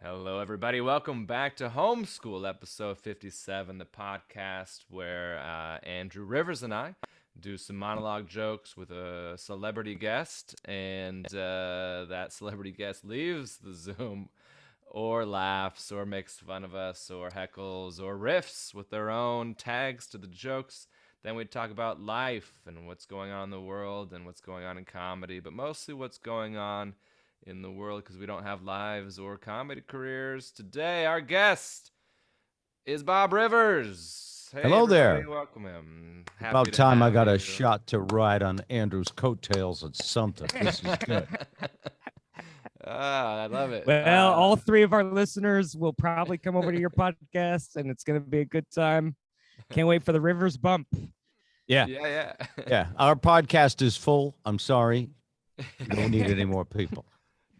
Hello, everybody. Welcome back to Homeschool, episode 57, the podcast where Andrew Rivers and I do some monologue jokes with a celebrity guest, and that celebrity guest leaves the Zoom or laughs or makes fun of us or heckles or riffs with their own tags to the jokes. Then we talk about life and what's going on in the world and what's going on in comedy, but mostly what's going on in the world because we don't have lives or comedy careers. Today, our guest is Bob Rivers. Hey, Hello everybody, there. welcome him. Happy About to time I have got you. a shot to ride on Andrew's coattails at something. This is good. I love it. Well, all three of our listeners will probably come over to your podcast, and it's going to be a good time. Can't wait for the Rivers bump. Yeah. Yeah. Our podcast is full. I'm sorry. We don't need any more people.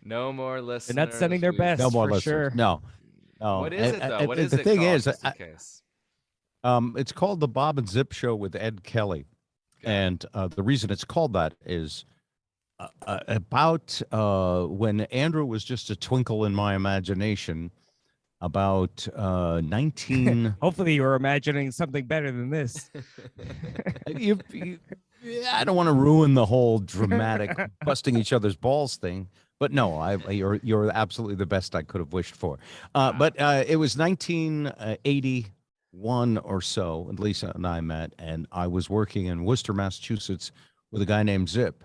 No more listeners. They're not sending their best. No more for listeners. sure. No. What is it, though? What is the it thing called, is, just in case? it's called the Bob and Zip Show with Ed Kelly. And the reason it's called that is about when Andrew was just a twinkle in my imagination, about 19. Hopefully, you were imagining something better than this. I don't want to ruin the whole dramatic busting each other's balls thing, but no, you're absolutely the best I could have wished for. But it was 1981 or so, and Lisa and I met, and I was working in Worcester, Massachusetts, with a guy named Zip,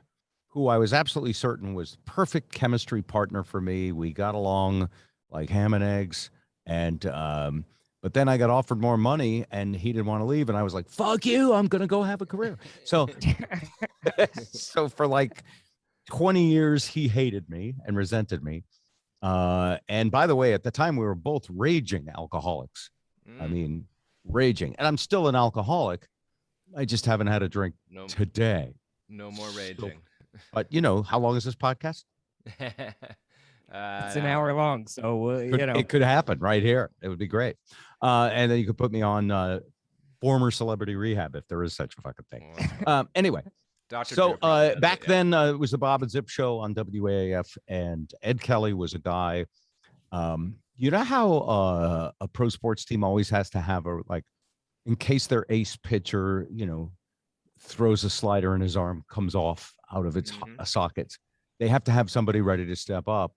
who I was absolutely certain was the perfect chemistry partner for me. We got along like ham and eggs, and but then I got offered more money and he didn't want to leave. And I was like, fuck you, I'm going to go have a career. So, so for like 20 years, he hated me and resented me. And by the way, at the time we were both raging alcoholics. I mean, raging. And I'm still an alcoholic. I just haven't had a drink today. No more raging. But you know, how long is this podcast? It's an hour long, so it could happen right here. It would be great. And then you could put me on former celebrity rehab if there is such a fucking thing. Anyway, Dr. so back yeah. then it was the Bob and Zip Show on WAAF, and Ed Kelly was a guy. You know how a pro sports team always has to have in case their ace pitcher, throws a slider and his arm comes off out of its sockets, they have to have somebody ready to step up.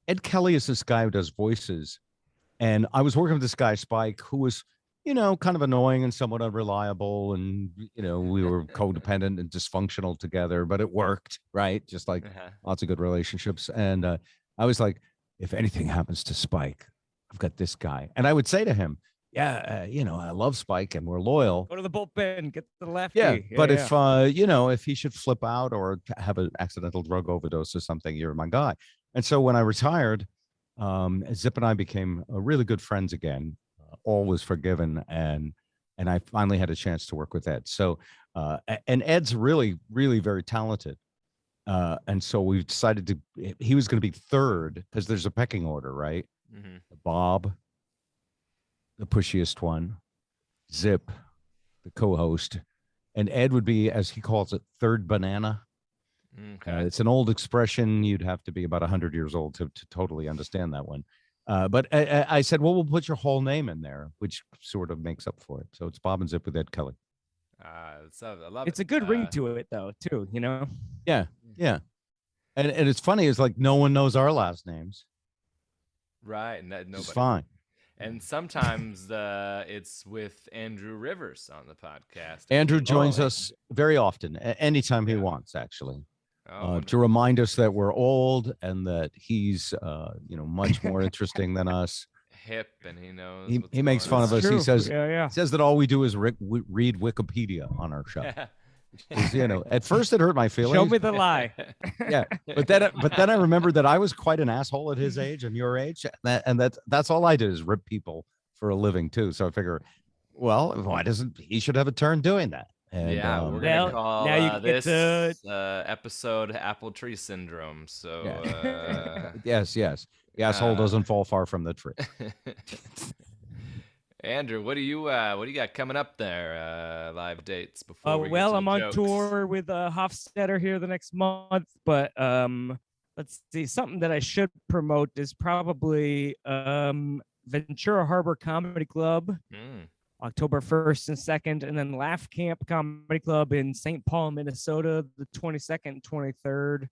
Ed Kelly is this guy who does voices. And I was working with this guy, Spike, who was, kind of annoying and somewhat unreliable. And, we were codependent and dysfunctional together, but it worked, right? Just like lots of good relationships. And I was like, if anything happens to Spike, I've got this guy. And I would say to him, I love Spike and we're loyal. Go to the bullpen, get the lefty. Yeah, but if if he should flip out or have an accidental drug overdose or something, you're my guy. And so when I retired, Zip and I became really good friends again. All was forgiven, and I finally had a chance to work with Ed. So, and Ed's really, really very talented. And so we decided he was going to be third because there's a pecking order, right? Mm-hmm. Bob, the pushiest one, Zip, the co-host, and Ed would be, as he calls it, third banana. Okay. It's an old expression. You'd have to be about 100 years old to totally understand that one. But I said, well, we'll put your whole name in there, which sort of makes up for it. So it's Bob and Zip with Ed Kelly. I love it. It's a good ring to it, though, too, Yeah. And it's funny. It's like no one knows our last names. Right. Nobody. It's fine. And sometimes it's with Andrew Rivers on the podcast. Andrew joins us very often, anytime he wants, actually. To remind us that we're old and that he's, much more interesting than us. Hip, and he knows. He makes fun of us. True. He says, He says that all we do is read Wikipedia on our show. At first it hurt my feelings. Show me the lie. Yeah, but then I remembered that I was quite an asshole at his age and your age, and that's all I did is rip people for a living too. So I figure, well, why doesn't he should have a turn doing that? And, we're gonna call now you this get episode "Apple Tree Syndrome." So yes, the asshole doesn't fall far from the tree. Andrew, what do you got coming up there? Live dates before we get to I'm the on jokes? tour with Hofstetter here the next month, but let's see, something that I should promote is probably Ventura Harbor Comedy Club, Mm. October 1st and 2nd, and then Laugh Camp Comedy Club in St. Paul, Minnesota, the 22nd and 23rd.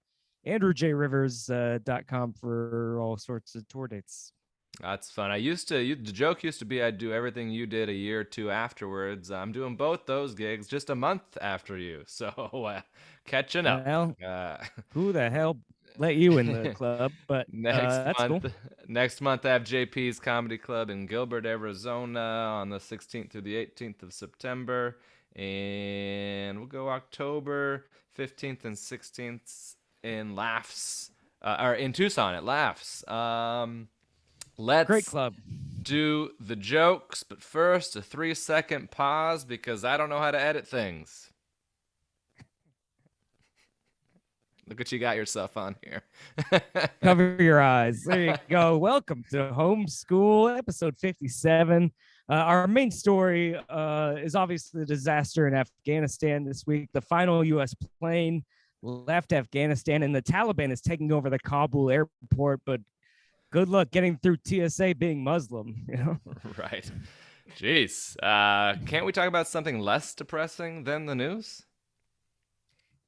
AndrewJRivers.com for all sorts of tour dates. That's fun. The joke used to be I'd do everything you did a year or two afterwards. I'm doing both those gigs just a month after you. So catching up. Well, Uh, who the hell let you in the club? But that's cool. Next month I have JP's Comedy Club in Gilbert, Arizona on the 16th through the 18th of September. And we'll go October 15th and 16th in Laughs, or in Tucson at Laughs. Let's Great club. do the jokes, but first a 3-second pause because I don't know how to edit things. Look what you got yourself on here. Cover your eyes. There you go. Welcome to Homeschool, episode 57. Our main story is obviously the disaster in Afghanistan this week. The final U.S. plane left Afghanistan, and the Taliban is taking over the Kabul airport, but good luck getting through TSA being Muslim, you know? Right. Jeez. Can't we talk about something less depressing than the news?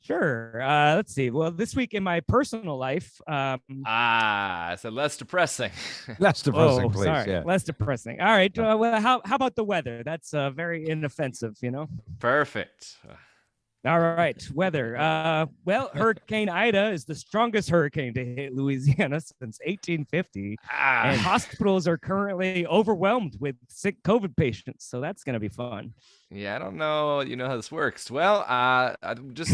Sure. Let's see. Well, this week in my personal life, I said less depressing. Less depressing, please. sorry, Yeah. less depressing. All right. Well, how about the weather? That's very inoffensive, you know. Perfect. All right, weather. Well, Hurricane Ida is the strongest hurricane to hit Louisiana since 1850, and hospitals are currently overwhelmed with sick COVID patients. So that's going to be fun. Yeah, I don't know. You know how this works. Well, I we're just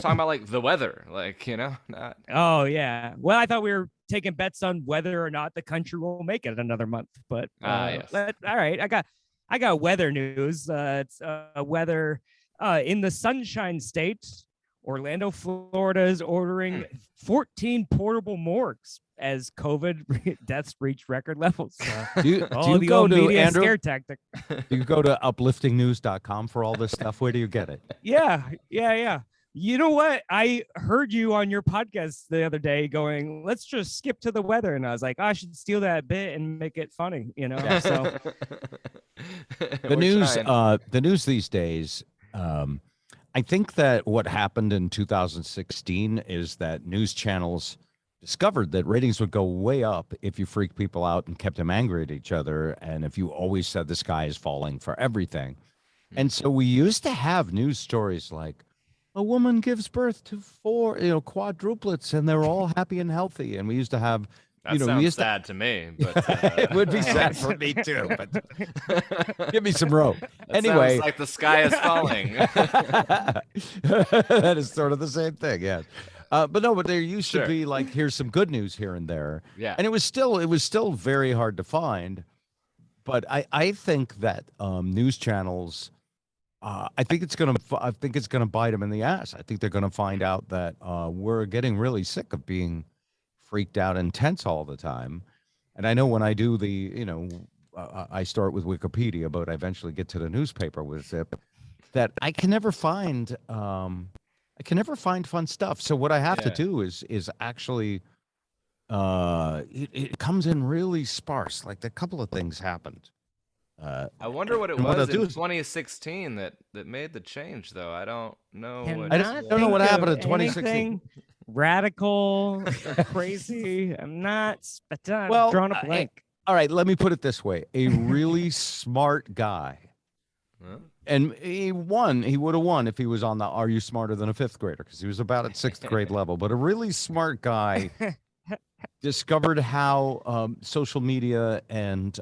talking about like the weather, like not. Oh yeah. Well, I thought we were taking bets on whether or not the country will make it another month, but Yes. all right. I got weather news. It's weather. In the Sunshine State, Orlando, Florida is ordering 14 portable morgues as COVID deaths reach record levels. Do you the go old to media Andrew? scare tactic. Do you go to upliftingnews.com for all this stuff? Where do you get it? Yeah. You know what? I heard you on your podcast the other day going, let's just skip to the weather. And I was like, I should steal that bit and make it funny, you know? Yeah. So The news these days, I think that what happened in 2016 is that news channels discovered that ratings would go way up if you freaked people out and kept them angry at each other, and if you always said the sky is falling for everything. And so we used to have news stories like a woman gives birth to 4 quadruplets and they're all happy and healthy, and we used to have That sounds sad to me, but it would be sad for me too, but give me some rope. Anyway, sounds like the sky is falling. That is sort of the same thing, yes. But there used Sure. to be like, here's some good news here and there. Yeah. And it was still very hard to find. But I think that news channels, I think it's gonna bite them in the ass. I think they're gonna find out that we're getting really sick of being freaked out and tense all the time. And I know when I do I start with Wikipedia, but I eventually get to the newspaper with Zip, that I can never find fun stuff. So what I have to Yeah. do is actually it comes in really sparse. Like a couple of things happened. I wonder what it And what was I'll do in is- 2016 that made the change, though. I don't know. what I it don't was. know what think happened of in 2016. anything Radical, crazy. I'm not. I'm Well, drawing a blank. All right, let me put it this way: a really smart guy, Huh? and he would have won if he was on the "Are You Smarter Than a Fifth Grader?" because he was about at 6th grade level. But a really smart guy discovered how social media and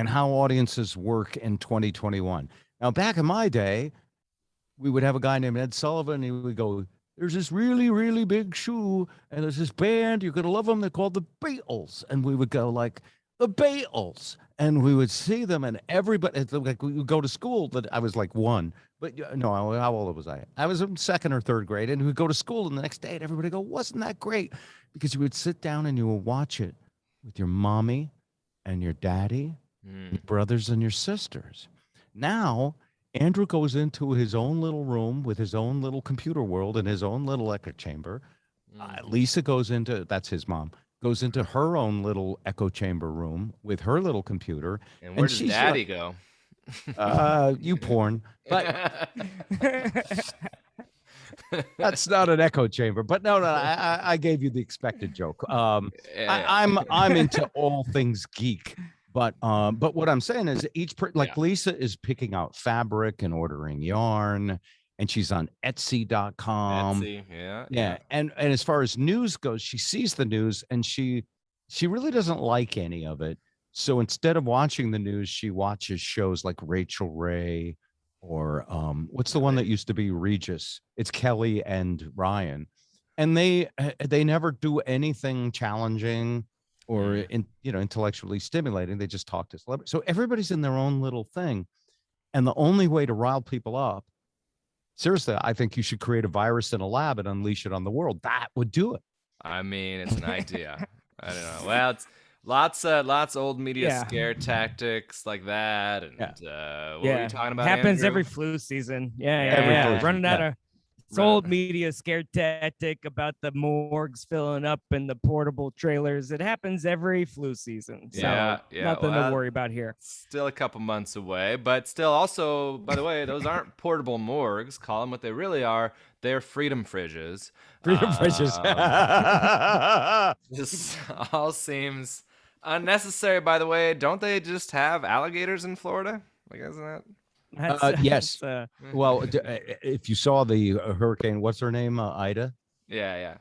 how audiences work in 2021. Now, back in my day, we would have a guy named Ed Sullivan, and he would go, there's this really, really big shoe, and there's this band, you're going to love them, they're called the Beatles. And we would go like, the Beatles. And we would see them, and everybody, like we would go to school, that I was like 1. But no, how old was I? I was in 2nd or 3rd grade, and we'd go to school, and the next day, and everybody go, wasn't that great? Because you would sit down and you would watch it with your mommy and your daddy, your brothers and your sisters. Now, Andrew goes into his own little room with his own little computer world and his own little echo chamber Lisa goes into, that's his mom, goes into her own little echo chamber room with her little computer. And where does she's Daddy go? you porn. But that's not an echo chamber. But no, I gave you the expected joke. Yeah. I'm into all things geek. But what I'm saying is Lisa is picking out fabric and ordering yarn, and she's on Etsy.com. Etsy, yeah. Yeah. And as far as news goes, she sees the news and she really doesn't like any of it. So instead of watching the news, she watches shows like Rachel Ray or what's the one that used to be Regis? It's Kelly and Ryan. And they never do anything challenging or intellectually stimulating. They just talk to celebrities. So everybody's in their own little thing. And the only way to rile people up, seriously, I think you should create a virus in a lab and unleash it on the world. That would do it. I mean, it's an idea. I don't know. Well, it's lots of old media scare tactics like that. And what were you talking about? Happens Andrew? every flu season. Yeah. Running out of old media scare tactic about the morgues filling up and the portable trailers. It happens every flu season. So nothing to worry about here. Still a couple months away, but still also, by the way, those aren't portable morgues. Call them what they really are. They're freedom fridges. Freedom fridges. This all seems unnecessary, by the way. Don't they just have alligators in Florida? Like, isn't that? Yes. Well, if you saw the hurricane, what's her name? Ida? Yeah.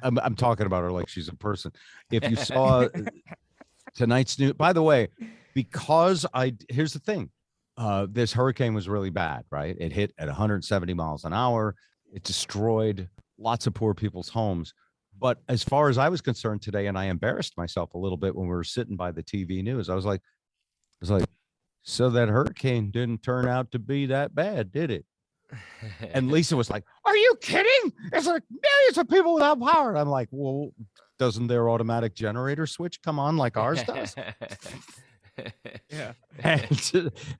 I'm talking about her like she's a person. If you saw tonight's news, by the way, because here's the thing. This hurricane was really bad, right? It hit at 170 miles an hour. It destroyed lots of poor people's homes. But as far as I was concerned today, and I embarrassed myself a little bit when we were sitting by the TV news, I was like, so that hurricane didn't turn out to be that bad, did it? And Lisa was like, are you kidding? There's like millions of people without power. And I'm like, well, doesn't their automatic generator switch come on like ours does? Yeah.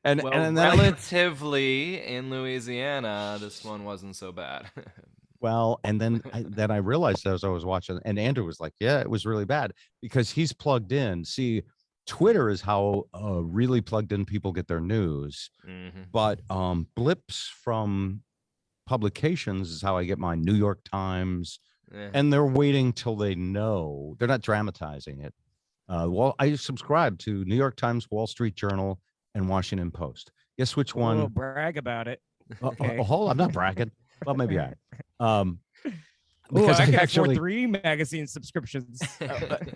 And relatively in Louisiana, this one wasn't so bad. Well, and then I realized as I was watching, and Andrew was like, yeah, it was really bad because he's plugged in. See, Twitter is how really plugged in people get their news, but blips from publications is how I get my New York Times, and they're waiting till they know. They're not dramatizing it. Well, I subscribe to New York Times, Wall Street Journal, and Washington Post. Guess which one? Oh, brag about it. Okay. Hold on, I'm not bragging. Well, maybe I. Because I can actually 3 magazine subscriptions.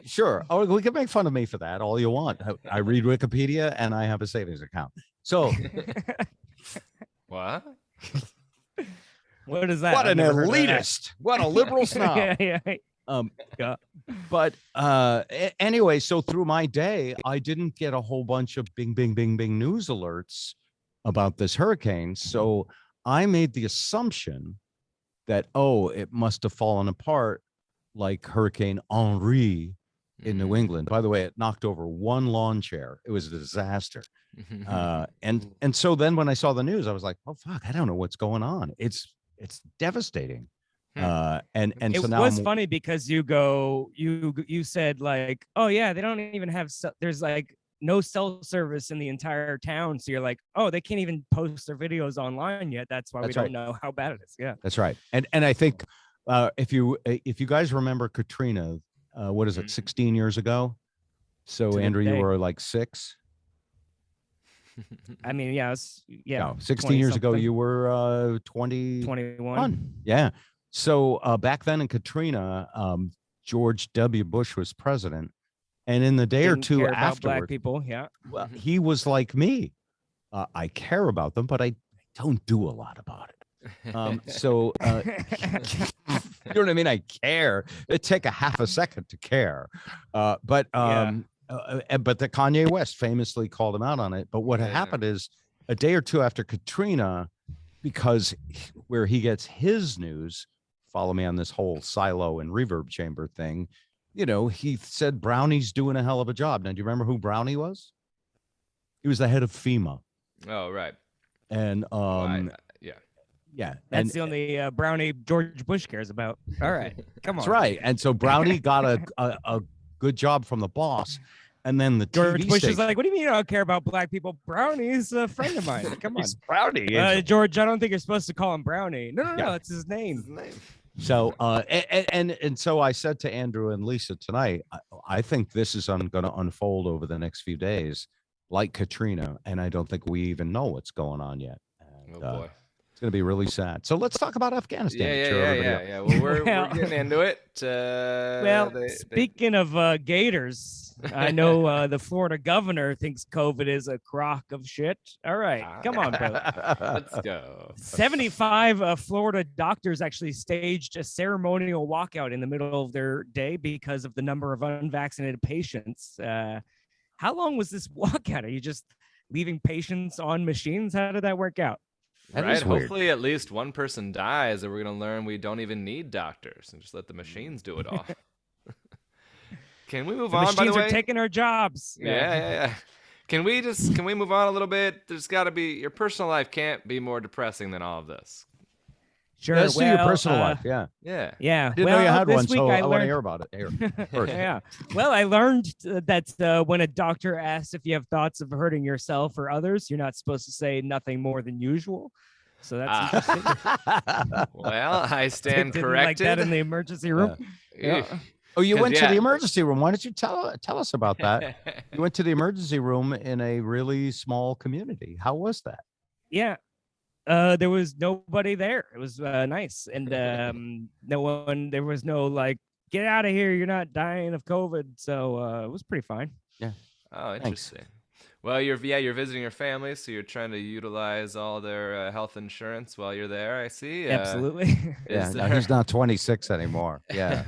Sure. Oh, we can make fun of me for that all you want. I read Wikipedia and I have a savings account. So what? What is that? What an elitist. What a liberal snob. But anyway, so through my day, I didn't get a whole bunch of bing, bing, bing, bing news alerts about this hurricane. So I made the assumption that, it must have fallen apart like Hurricane Henri in New England. By the way, it knocked over one lawn chair. It was a disaster. And so then when I saw the news, I was like, oh, fuck, I don't know what's going on. It's devastating. And it so now was funny because you said like, oh yeah, they don't even have, there's like no cell service in the entire town. So you're like, oh, they can't even post their videos online yet. That's why we don't know how bad it is. Yeah, that's right. And I think if you guys remember Katrina, what is it, 16 years ago? So Andrew, you were like 6. I mean, yeah, no, 16 years ago, you were 21. Yeah. So back then in Katrina, George W. Bush was president. And in the day or two afterward, black people, well, he was like me. I care about them, but I don't do a lot about it. So you know what I mean? I care. It take a half a second to care. But the Kanye West famously called him out on it. But what happened is a day or two after Katrina, because where he gets his news, follow me on this whole silo and reverb chamber thing. He said Brownie's doing a hell of a job. Now, do you remember who Brownie was? He was the head of FEMA. Oh, right. And Yeah, That's the only brownie George Bush cares about. All right, come on. that's right. And so Brownie got a good job from the boss, and then the George TV Bush station. is like, what do you mean you don't care about black people? Brownie's a friend of mine. Come on. He's Brownie. George, I don't think you're supposed to call him Brownie. No, Yeah. it's his name. So, and so I said to Andrew and Lisa tonight, I think this is going to unfold over the next few days, like Katrina, and I don't think we even know what's going on yet. And, Oh boy. it's going to be really sad. So let's talk about Afghanistan. Yeah. Well, we're getting into it. Speaking of gators, I know the Florida governor thinks COVID is a crock of shit. All right, come on, bro. Let's go. 75 Florida doctors actually staged a ceremonial walkout in the middle of their day because of the number of unvaccinated patients. How long was this walkout? Are you just leaving patients on machines? How did that work out? Right. Hopefully, at least one person dies, and we're going to learn we don't even need doctors and just let the machines do it all. Can we move on? By the way, machines are taking our jobs. Yeah. Can we move on a little bit? There's got to be your personal life can't be more depressing than all of this. Sure. Let's do your personal life. Yeah. Yeah. Yeah. I didn't know you had one, so I want to learned... hear about it. Here, first. Yeah. Well, I learned that when a doctor asks if you have thoughts of hurting yourself or others, you're not supposed to say nothing more than usual. So that's interesting. Well, I stand Didn't corrected. like that in the emergency room. Yeah. Oh, you went to the emergency room. Why don't you tell us about that? You went to the emergency room in a really small community. How was that? Yeah. There was nobody there. It was nice. And there was no like, get out of here. You're not dying of COVID. So it was pretty fine. Yeah. Oh, interesting. Thanks. Well, you're visiting your family, so you're trying to utilize all their health insurance while you're there. I see. Absolutely. No, he's not 26 anymore. Yeah.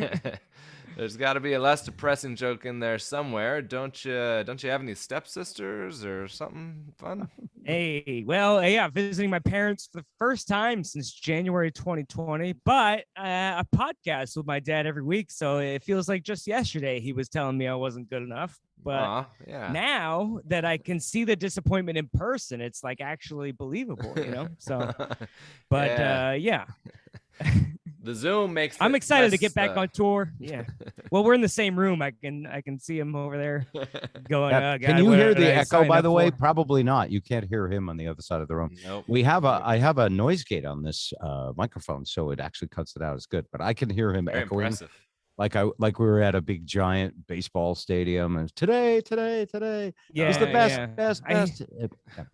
There's got to be a less depressing joke in there somewhere. Don't you have any stepsisters or something fun? Hey, well, yeah, visiting my parents for the first time since January 2020, but a podcast with my dad every week. So it feels like just yesterday he was telling me I wasn't good enough. But now that I can see the disappointment in person, it's like actually believable, you know? So, but yeah. The Zoom makes. I'm excited to get back on tour. Yeah. Well, we're in the same room. I can see him over there going. Can you hear the echo? By the way, probably not. You can't hear him on the other side of the room. Nope. I have a noise gate on this microphone, so it actually cuts it out. It's good, but I can hear him Very echoing. Impressive. Like we were at a big giant baseball stadium, and today. Yeah, it's the best.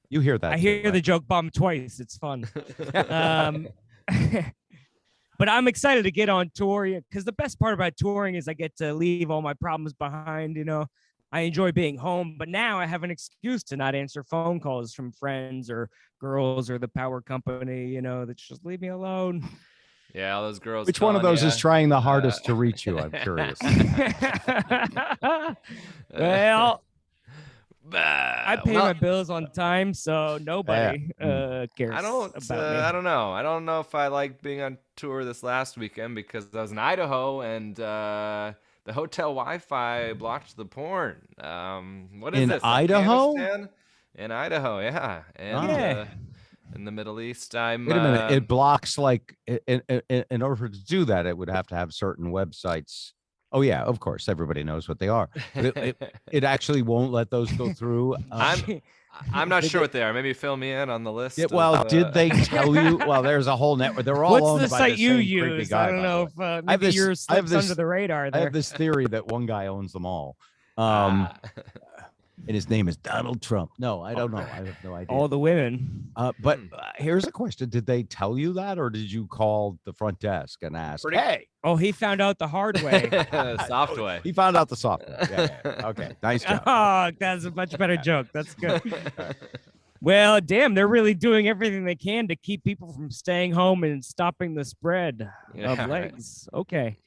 You hear that? I hear the joke bomb twice. It's fun. But I'm excited to get on tour because the best part about touring is I get to leave all my problems behind. You know, I enjoy being home, but now I have an excuse to not answer phone calls from friends or girls or the power company. You know, that just leave me alone. Yeah, all those girls. Which one of those is trying the hardest to reach you? I'm curious. Well, I pay my bills on time, so nobody cares. I don't know. I don't know if I liked being on tour this last weekend because I was in Idaho and the hotel Wi-Fi blocked the porn. What is this? In Idaho? In Idaho, yeah. And in the Middle East, Wait a minute. It blocks like in order to do that, it would have to have certain websites. Oh yeah, of course, everybody knows what they are. But it actually won't let those go through. I'm not sure what they are. Maybe fill me in on the list. Did they tell you? Well, there's a whole network. They're all What's owned the by site the you same use? creepy guy, I don't know if maybe yours slips under the radar there. I have this theory that one guy owns them all. And his name is Donald Trump. No, I don't know. I have no idea. All the women. But here's a question. Did they tell you that, or did you call the front desk and ask, hey? Oh, he found out the hard way. Soft way. He found out the soft way. Yeah. Okay, nice job. Oh, that's a much better joke. That's good. Well, damn, they're really doing everything they can to keep people from staying home and stopping the spread of legs. Okay.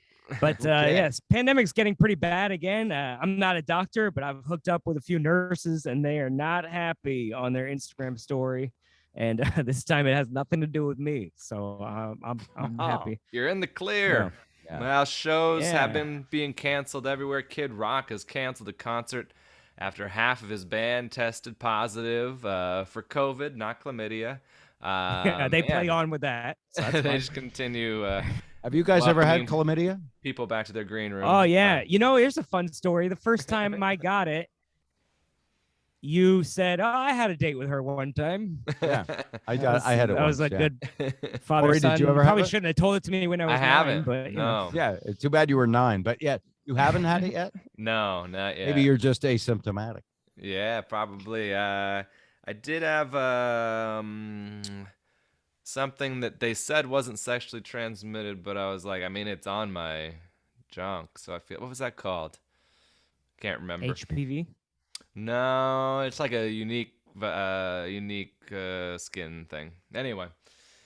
But yes, pandemic's getting pretty bad again. I'm not a doctor, but I've hooked up with a few nurses and they are not happy on their Instagram story. And this time it has nothing to do with me. So I'm happy. You're in the clear. Yeah. Well, shows have been being canceled everywhere. Kid Rock has canceled a concert after half of his band tested positive for COVID, not chlamydia. They play man, on with that. So that's they fun. just continue Have you guys ever had welcoming chlamydia? people back to their green room. Oh yeah, here's a fun story. The first time I got it, you said, "Oh, I had a date with her one time." Yeah, I had it. That was once, a yeah. good father Corey, son. did you ever have Probably it? shouldn't have told it to me when I was I haven't. 9, but you know. No. Yeah, it's too bad you were 9, but yeah, you haven't had it yet. No, not yet. Maybe you're just asymptomatic. Yeah, probably. I did have something that they said wasn't sexually transmitted, but I was like, I mean, it's on my junk, so I feel. What was that called? Can't remember. HPV. No, it's like a unique skin thing. Anyway,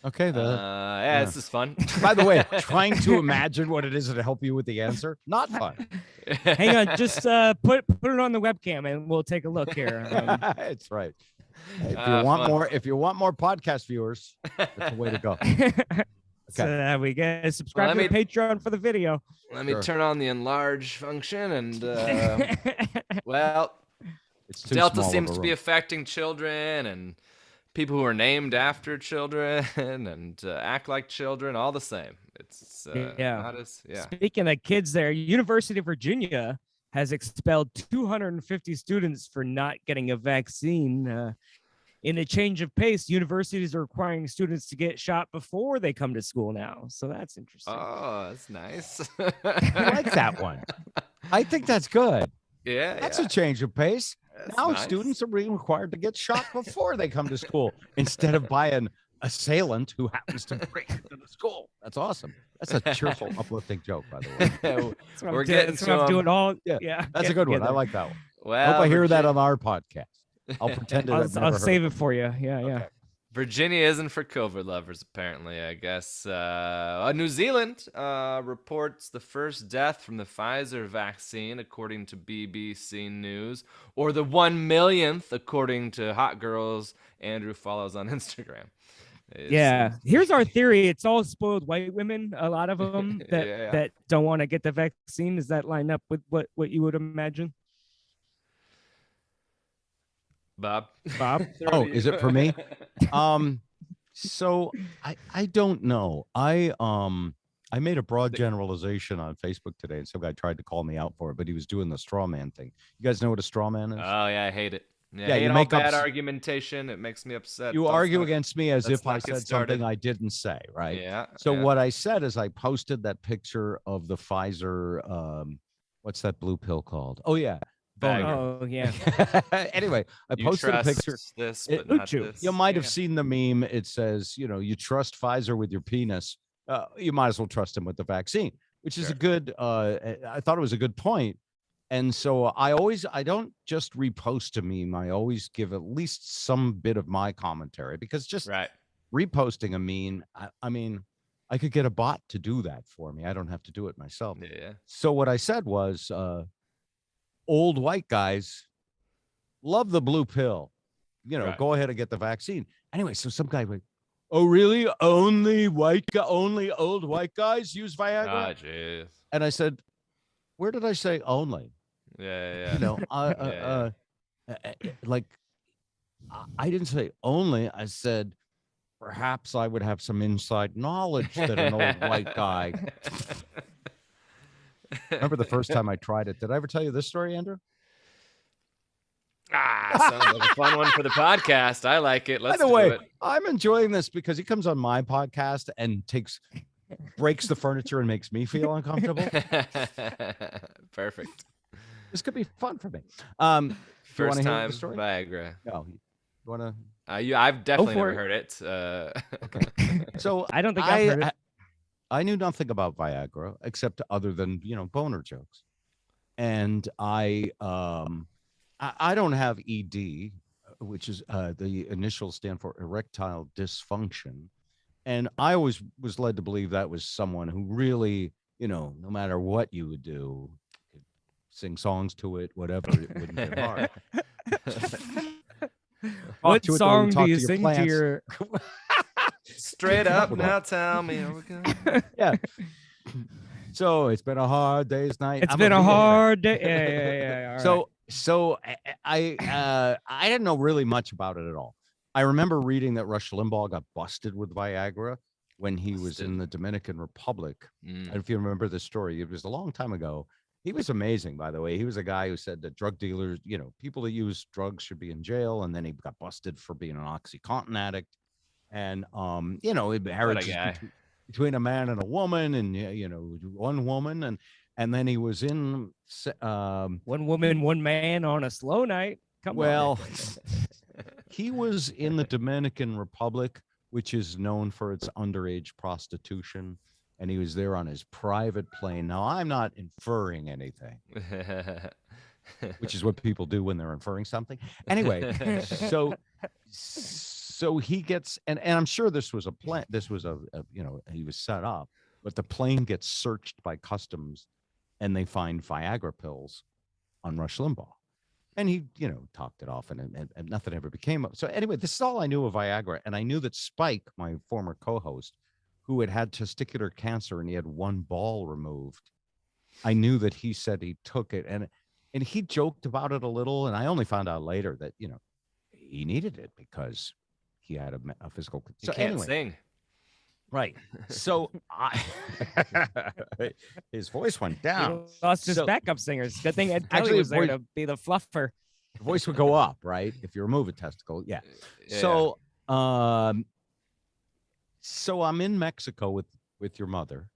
Okay, yeah, this is fun. By the way, trying to imagine what it is to help you with the answer, not fun. Hang on, just put it on the webcam and we'll take a look here. It's right. If you want more podcast viewers, that's the way to go. So we get subscribe Well, to the Patreon for the video. Let me turn on the enlarge function, and well, It's too Delta small of seems a to be room. affecting children and people who are named after children and act like children, all the same. It's not as Speaking of kids, there, University of Virginia has expelled 250 students for not getting a vaccine. In a change of pace, universities are requiring students to get shot before they come to school now. So that's interesting. Oh, that's nice. I like that one. I think that's good. Yeah, That's a change of pace. That's Now nice. students are being required to get shot before they come to school instead of by an assailant who happens to break into the school. That's awesome. That's a cheerful, uplifting joke, by the way. We're getting that's what I'm doing all. Yeah, That's a good one. I like that one. Well, I hope I hear that on our podcast. I'll pretend I'll save it for you. Yeah, yeah. Virginia isn't for COVID lovers, apparently, I guess. New Zealand reports the first death from the Pfizer vaccine, according to BBC News, or the 1 millionth, according to Hot Girls Andrew follows on Instagram. Yeah. Here's our theory. It's all spoiled white women, a lot of them that don't want to get the vaccine. Does that line up with what you would imagine? Bob? Oh, is it for me? So I don't know. I made a broad generalization on Facebook today, and some guy tried to call me out for it, but he was doing the straw man thing. You guys know what a straw man is? Oh, yeah, I hate it. Yeah, Yeah, I hate you all make up bad argumentation. It makes me upset. You Let's argue not- against me as let's if I not get said started. something I didn't say, right? Yeah. So yeah. what I said is I posted that picture of the Pfizer, what's that blue pill called? Oh yeah. Bagger. Oh yeah. Anyway, I You posted a trust picture. this, It- but not Uchu. this. You might have Yeah. seen the meme. It says, you trust Pfizer with your penis. You might as well trust him with the vaccine, which is a Sure. good, I thought it was a good point. And so I don't just repost a meme. I always give at least some bit of my commentary, because just Right. reposting a meme, I mean, I could get a bot to do that for me. I don't have to do it myself. Yeah. So what I said was, old white guys love the blue pill. Right. Go ahead and get the vaccine. Anyway, so some guy went, "Oh, really? Only old white guys use Viagra?" Ah, jeez. And I said, "Where did I say only?" Yeah. You know, like I didn't say only. I said, perhaps I would have some inside knowledge that an old white guy. Remember the first time I tried it? Did I ever tell you this story, Andrew? Sounds like a fun one for the podcast. I like it. Let's By the do way, it. I'm enjoying this because he comes on my podcast and breaks the furniture and makes me feel uncomfortable. Perfect. This could be fun for me. You wanna First hear the time story? Viagra. No, you want to? I've definitely for never it. heard it. Okay. So I don't think I've heard it. I knew nothing about Viagra except other than boner jokes, and I don't have ED, which is the initials stand for erectile dysfunction, and I always was led to believe that was someone who really, no matter what you would do, could sing songs to it, whatever, it wouldn't get hard. What to it, though, song do talk you to your sing to plants. your? Straight up, now tell me. Yeah. So it's been a hard day's night. It's I'm been a VA fan. hard day. Yeah. All right. So I didn't know really much about it at all. I remember reading that Rush Limbaugh got busted with Viagra when he was Busted. in the Dominican Republic. Mm. And if you remember the story, it was a long time ago. He was amazing, by the way. He was a guy who said that drug dealers, people that use drugs should be in jail. And then he got busted for being an OxyContin addict. And, marriages guy. between a man and a woman, and, one woman. And then he was in, One woman, one man on a slow night. Come well, on. he was in the Dominican Republic, which is known for its underage prostitution. And he was there on his private plane. Now, I'm not inferring anything, which is what people do when they're inferring something. Anyway, so he gets, and I'm sure this was a plan. This was he was set up, but the plane gets searched by customs, and they find Viagra pills on Rush Limbaugh. And he, talked it off, and nothing ever became up. So anyway, this is all I knew of Viagra. And I knew that Spike, my former co-host, who had testicular cancer and he had one ball removed, I knew that he said he took it. And he joked about it a little. And I only found out later that, he needed it because he had a physical. You So can't anyway, sing. right. So his voice went down. He lost his So- backup singers. Good thing Ed Kelly Actually, was there voice- to be the fluffer. The voice would go up, right? If you remove a testicle. Yeah. Yeah. So I'm in Mexico with your mother.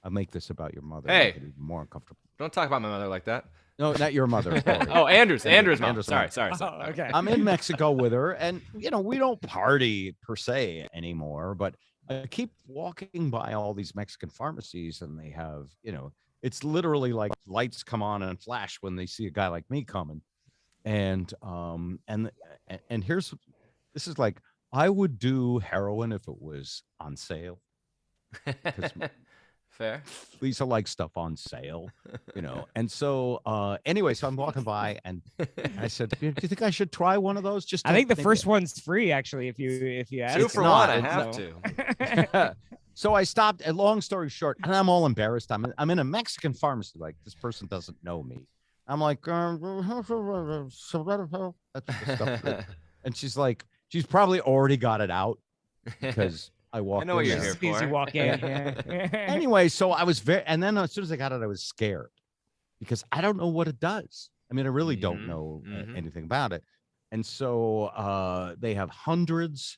I'll make this about your mother. Hey. Make it even more uncomfortable. Don't talk about my mother like that. No, not your mother. Cory. Oh, Andrew's mom. Andrew's Sorry, mom. sorry. Oh, okay. I'm in Mexico with her, and we don't party per se anymore, but I keep walking by all these Mexican pharmacies, and they have, it's literally like lights come on and flash when they see a guy like me coming. And this is like, I would do heroin if it was on sale. Fair. Lisa likes stuff on sale, And so anyway, so I'm walking by and I said, do you think I should try one of those? Just I think the maybe- first one's free, actually, if you ask. Two It's for not, one. I it's have So- to. So I stopped. And long story short, and I'm all embarrassed. I'm in a Mexican pharmacy. Like, this person doesn't know me. I'm like, that's the stuff that- and she's like, she's probably already got it out because I walked. I know what in you're there. here As soon as you for. walk in. Yeah. Anyway, so I was and then as soon as I got it, I was scared because I don't know what it does. I mean, I really don't Mhm, know mhm. anything about it. And so they have hundreds,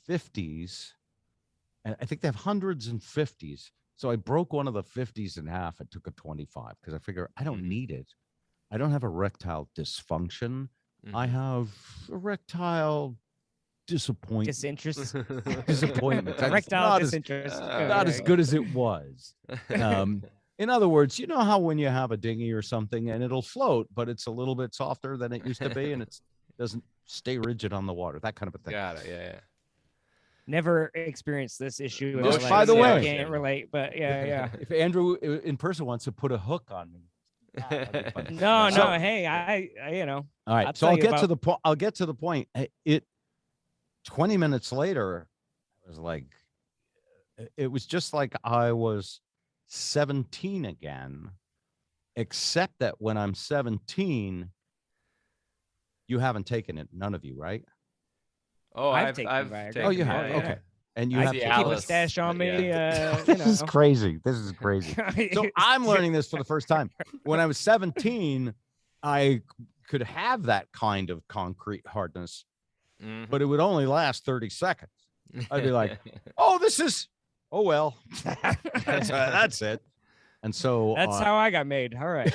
50s, and I think they have hundreds and 50s. So I broke one of the 50s in half and took a 25 because I figure I don't Mhm. need it. I don't have erectile dysfunction. I Mhm. have erectile disappointment. Disinterest. Disappointment. That's Erectile not as- disinterest. not as good as it was. In other words, you know how when you have a dinghy or something and it'll float, but it's a little bit softer than it used to be, and it doesn't stay rigid on the water, that kind of a thing. Got it. Yeah. Never experienced this issue. in Just my by life, the so I way- can't relate, but yeah. If Andrew in person wants to put a hook on me, that'd be funny. No, So- hey, I All right, I'll so tell I'll you get to about- the point. I'll get to the point. 20 minutes later, I was like, it was just like I was 17 again, except that when I'm 17, you haven't taken it. None of you, right? Oh, I've taken Viagra. taken Oh, you it, have. yeah. Okay. And you I have see keep taken a Alice, stash on but me. yeah. You This is know. crazy. This is crazy. So I'm learning this for the first time. When I was 17, I could have that kind of concrete hardness, Mhm. but it would only last 30 seconds. I'd be like, oh, well, that's it. And so That's how I got made. All right.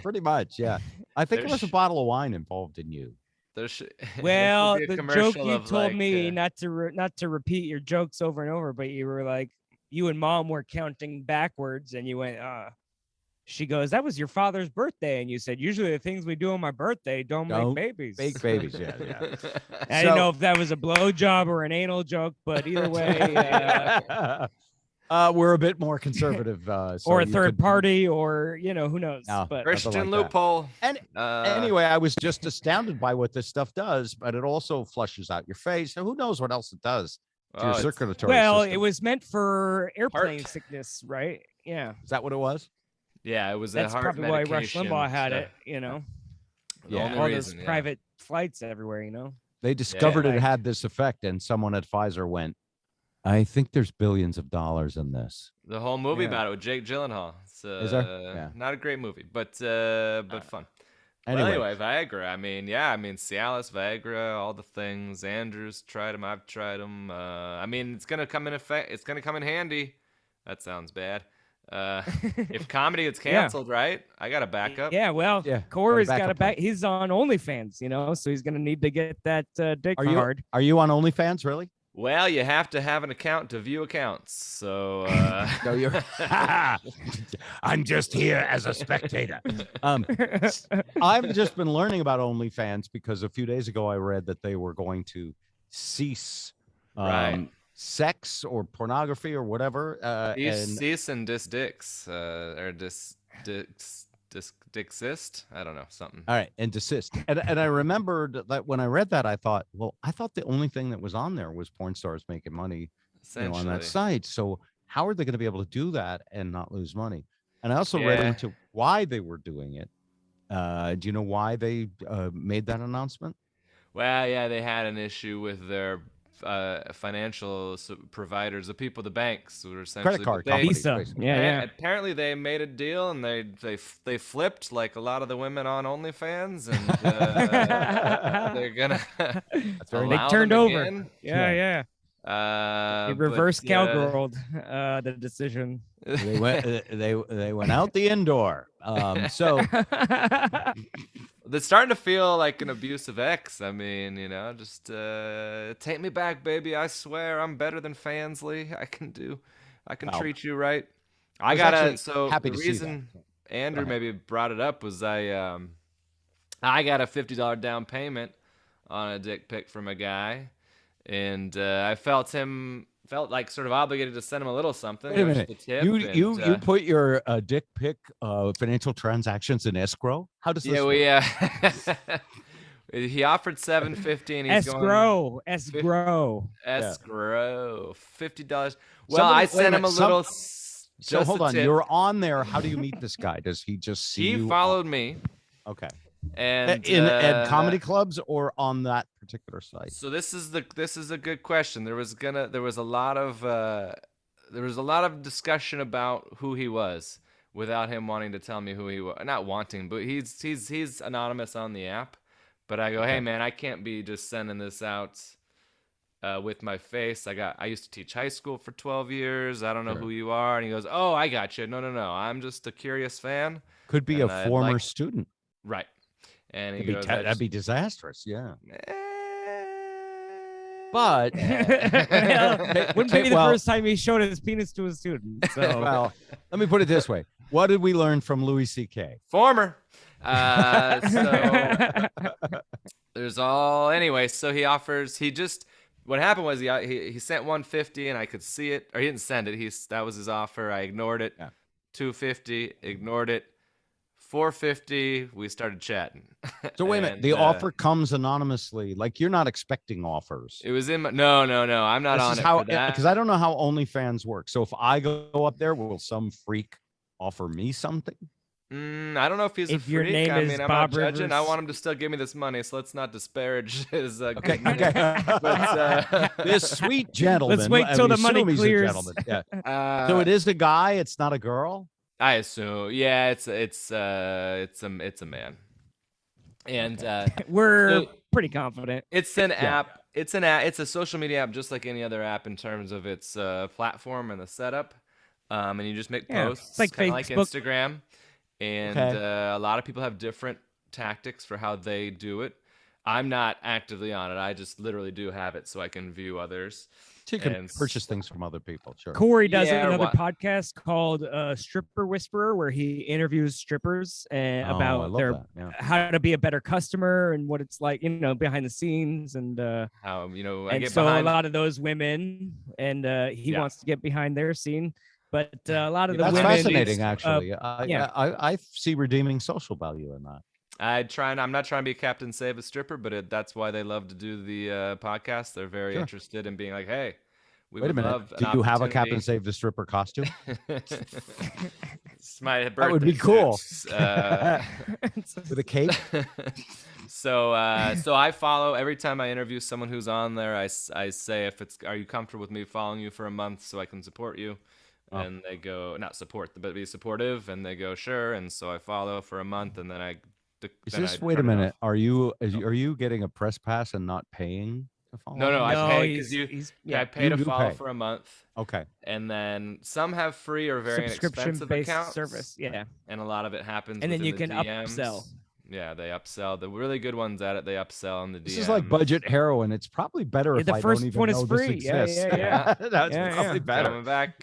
pretty much, yeah. I think there was a There's- bottle of wine involved in you. There should- there should Well, be a the joke commercial you of, told like, me not to repeat your jokes over and over, but you were like, you and mom were counting backwards, and you went, she goes, that was your father's birthday, and you said, usually the things we do on my birthday don't Don't make babies. Fake babies, yeah. I didn't know if that was a blow job or an anal joke, but either way, We're a bit more conservative. So or a you third could- party, or who knows. No. But Christian like that. loophole. And anyway, I was just astounded by what this stuff does, but it also flushes out your face. So who knows what else it does to your it's- circulatory well, system. it was meant for airplane Heart. sickness, right? Yeah. Is that what it was? Yeah, it was That's a heart probably why Rush medication, Limbaugh had so- it, The Yeah. only all reason, those yeah. private flights everywhere, They discovered Yeah. it had this effect, and someone at Pfizer went, I think there's billions of dollars in this. The whole movie Yeah. about it with Jake Gyllenhaal. It's Is there? Yeah. not a great movie, but fun. Well, Anyway, anyway, Viagra. I mean, yeah, I mean, Cialis, Viagra, all the things. Andrew's tried them. I've tried them. I mean, it's gonna come in effect. It's gonna come in handy. That sounds bad. If comedy gets Yeah. canceled, right? I got a backup. Yeah, well, Yeah, Corey's got a got a backup back. plan. He's on OnlyFans, you know, so he's gonna need to get that dick are you hard. are you on OnlyFans? Really? Well, you have to have an account to view accounts. So No, you're. I'm just here as a spectator. I've just been learning about OnlyFans because a few days ago I read that they were going to cease Right. sex or pornography or whatever. cease and dicks or dixist. I don't know, something. All right, and desist. And I remembered that when I read that, I thought, well, I thought the only thing that was on there was porn stars making money, on that site. So how are they going to be able to do that and not lose money? And I also read Yeah. into why they were doing it. Do you know why they made that announcement? Well, yeah, they had an issue with their financial providers, the banks, who were essentially Credit card they- companies, Visa. basically. Yeah. Apparently, they made a deal and they flipped like a lot of the women on OnlyFans, and they're gonna That's very They allow turned them over. again. Yeah. They reverse cowgirled the decision. They went out the indoor. So It's starting to feel like an abusive ex. I mean, just take me back, baby. I swear I'm better than Fansly. I can Wow. treat you right. I was actually happy the to see that. reason Andrew ahead. maybe brought it up was I got a $50 down payment on a dick pic from a guy, and I felt like sort of obligated to send him a little something. Wait a just minute. a tip, You put your dick pic financial transactions in escrow? How does this yeah, work? he offered $750 and he's going escrow. escrow $50. Well, Somebody- I wait a sent him a minute, little. So hold on, you're on there. How do you meet this guy? Does he just see He you? followed me, Okay. and At comedy clubs or on that particular site? So this is a good question. There was a lot of discussion about who he was without him wanting to tell me who he was. Not wanting, but he's anonymous on the app. But I go, hey man, I can't be just sending this out with my face. I used to teach high school for 12 years. I don't know who you are. And he goes, oh, I got you. No. I'm just a curious fan. Could be And a I'd former like- student. Right. And he That'd be, goes, that'd be disastrous. Yeah. But Wouldn't be the first time he showed his penis to a student. So Well, let me put it this way. What did we learn from Louis C.K.? former. So there's all anyway. So what happened was he sent 150 and I could see it, or he didn't send it. That was his offer. I ignored it. Yeah. 250, ignored it. 450, we started chatting. So wait a minute. And, The offer comes anonymously. Like you're not expecting offers. It was in my, no. I'm not on it for that. Because I don't know how OnlyFans works. So if I go up there, will some freak offer me something? I don't know if he's a If your freak. name I is mean, I'm Bob not judging. I Rivers. want him to still give me this money, so let's not disparage his Okay. good money. But, This sweet gentleman. Let's wait till we the money assume he's a clears. gentleman. Yeah. uh, So it is a guy. It's not a girl. I assume, yeah, it's a man, and we're So- pretty confident. it's an app. It's a social media app, just like any other app in terms of its platform and the setup. And you just make Yeah, posts, it's like kind of like Facebook. Instagram. And a lot of people have different tactics for how they do it. I'm not actively on it. I just literally do have it so I can view others. So you can And purchase things from other people. Sure. Corey does Yeah, or another what? podcast called Stripper Whisperer, where he interviews strippers Oh, I about love their that. Yeah. how to be a better customer and what it's like, behind the scenes. And How I and get so behind. a lot of those women, and he Yeah. wants to get behind their scene. But a lot of the That's women, fascinating, actually. yeah. I see redeeming social value in that. I'm not trying to be Captain Save a Stripper, but that's why they love to do the podcast. They're very Sure. interested in being like, hey, we Wait a would minute. love Do an you have a Captain opportunity- Save the Stripper costume? It's my That would be birthday cool. suits. With a cape? So I follow every time I interview someone who's on there. I say, are you comfortable with me following you for a month so I can support you? Oh. And they go, not support, but be supportive. And they go, sure. And so I follow for a month, and then Wait a turn it minute. off. Are you getting a press pass and not paying to follow No, him? I No, pay because he's I yeah, pay You to do follow pay. for a month, Okay. and then some have free or very inexpensive subscription-based accounts. service. Yeah, And a lot of it happens and then within you the can DMs. upsell. Yeah, they upsell. The really good ones at it, they upsell in the DMs. This is like budget heroin. It's probably better Yeah, if the I first don't even one is know free. this Yeah, exists. yeah. That's Yeah, probably yeah. better. Coming back.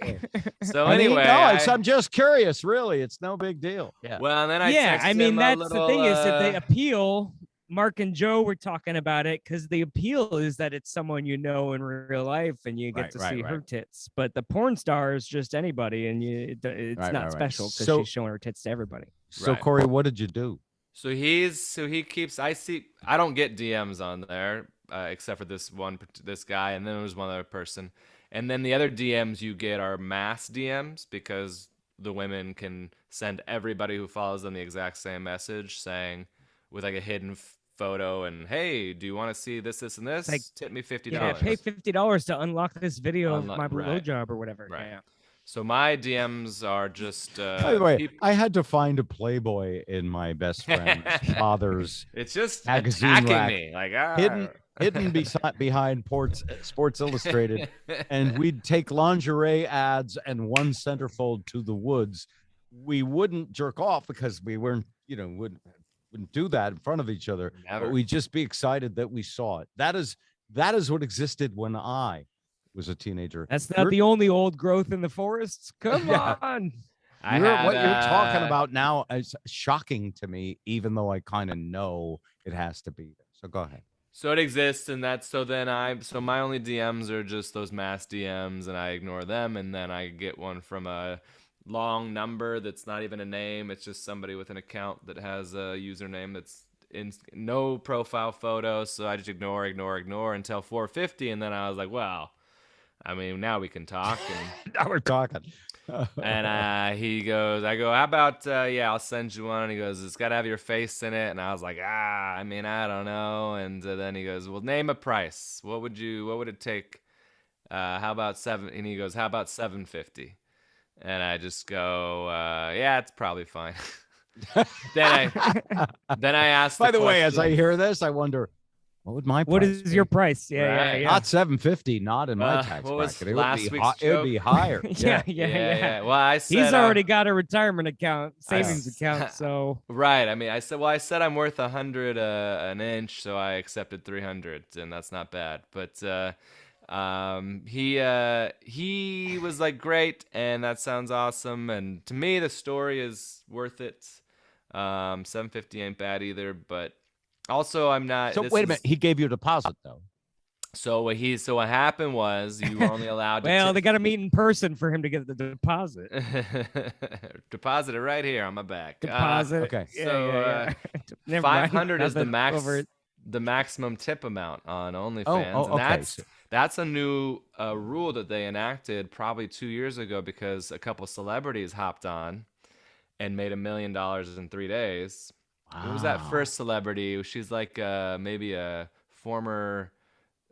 So I mean, anyway, I'm just curious. Really, it's no big deal. Yeah. well, and then I Yeah, text I mean him a that's little, the thing is that the appeal. Mark and Joe were talking about it because the appeal is that it's someone you know in real life and you get Right, to right, see her right. tits. But the porn star is just anybody, and it's Right, not right. special because So- she's showing her tits to everybody. So, Right. Corey, what did you do? So he keeps. I don't get DMs on there except for this guy, and then there was one other person, and then the other DMs you get are mass DMs because the women can send everybody who follows them the exact same message saying with like a hidden photo and, hey, do you want to see this, and this? Like, tip me $50. Yeah, pay $50 to unlock this video of my right. blowjob or whatever. Right. Yeah. So my DMs are just. By the way, peop- I had to find a Playboy in my best friend's father's it's just magazine attacking rack. me, like hidden behind Sports Illustrated, and we'd take lingerie ads and one centerfold to the woods. We wouldn't jerk off because we weren't, wouldn't do that in front of each other. Never. But we'd just be excited that we saw it. That is what existed when I was a teenager. That's not the only old growth in the forests. Come Yeah. on. What you're talking about now is shocking to me, even though I kind of know it has to be there. So go ahead. So it exists, and so my only DMs are just those mass DMs, and I ignore them, and then I get one from a long number that's not even a name. It's just somebody with an account that has a username that's in no profile photo. So I just ignore until 450, and then I was like, well, I mean, now we can talk. And Now we're talking. and he goes, I go, how about, I'll send you one. And he goes, it's got to have your face in it. And I was like, I mean, I don't know. And then he goes, well, name a price. What would it take? How about and he goes, how about 750? And I just go, yeah, it's probably fine. then I asked, By the way, as I hear this, I wonder, what would my price What is be? your price? Yeah, Right. yeah, Not 750, not in my tax what was bracket. It would last be week's it would be joke? higher. yeah. Yeah. Well, I said He's already got a retirement account, savings s- account. So right. I mean, I said I'm worth 100 an inch, so I accepted 300, and that's not bad. But he was like, great, and that sounds awesome. And to me, the story is worth it. 750 ain't bad either, but also I'm not. So wait a minute, he gave you a deposit though. So what happened was you were only allowed to. well, they got to meet in person for him to get the deposit. Deposit it right here on my back. Deposit. okay. Yeah, So, yeah. Never mind. 500 is the Nothing max. over it. The maximum tip amount on OnlyFans. Oh, okay. And that's a new rule that they enacted probably 2 years ago because a couple celebrities hopped on and made $1 million in 3 days. Who was that Wow. first celebrity? She's like maybe a former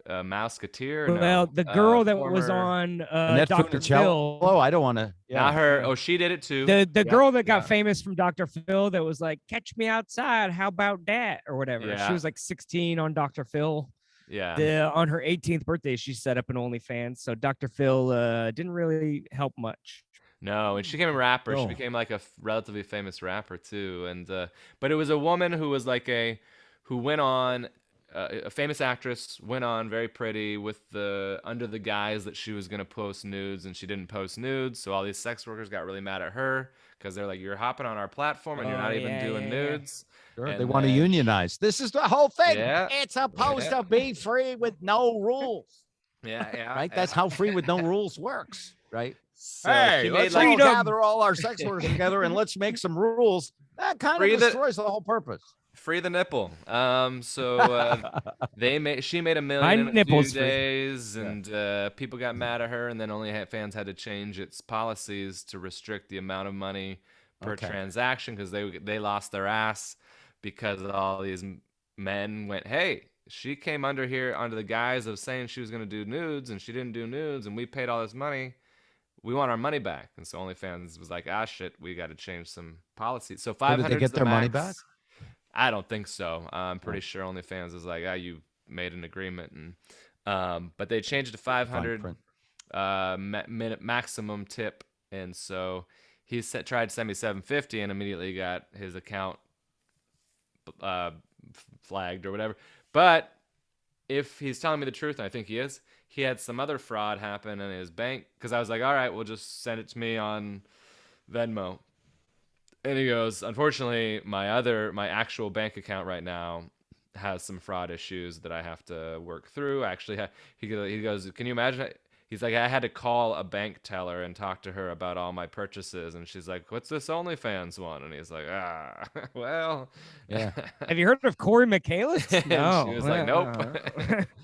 Mouseketeer. Well, No, the girl that was former- on Annette Dr. Funicello? Phil. Oh, I don't want to. Not her. Oh, she did it too. The girl that got yeah. famous from Dr. Phil that was like, catch me outside. How about that? Or whatever. Yeah. She was like 16 on Dr. Phil. Yeah. On her 18th birthday, she set up an OnlyFans. So Dr. Phil didn't really help much. No, and she became a rapper. She Oh. became like a relatively famous rapper too. And but it was a woman who was like who went on. A famous actress went on very pretty with under the guise that she was gonna post nudes, and she didn't post nudes. So all these sex workers got really mad at her because they're like, "You're hopping on our platform and you're Oh, not even yeah, doing yeah, yeah. nudes." Sure, And they want to then- unionize. This is the whole thing. Yeah. It's supposed Yeah. to be free with no rules, Yeah. right? That's how free with no rules works, right? So she made let's like all Freedom. gather all our sex workers together and let's make some rules. That kind Free of the- destroys the whole purpose. free the nipple. So she made $1 million My in a few nipple's free. days, and people got mad at her, and then OnlyFans had to change its policies to restrict the amount of money per Okay. transaction because they lost their ass because of all these men went, hey, she came under here under the guise of saying she was going to do nudes, and she didn't do nudes, and we paid all this money. We want our money back. And so OnlyFans was like, ah, shit, we got to change some policies. So So did they 500 is get the their max. money back? I don't think so. I'm pretty sure OnlyFans is like, ah, you made an agreement, and but they changed it to 500 minute maximum tip, and so he tried to send me 750 and immediately got his account flagged or whatever. But if he's telling me the truth, and I think he is, he had some other fraud happen in his bank, because I was like, all right, we'll just send it to me on Venmo. And he goes, unfortunately, my actual bank account right now has some fraud issues that I have to work through. Actually, he goes, can you imagine? He's like, I had to call a bank teller and talk to her about all my purchases, and she's like, what's this OnlyFans one? And he's like, well, Yeah. Have you heard of Cory Michaelis? And No. she was like, nope.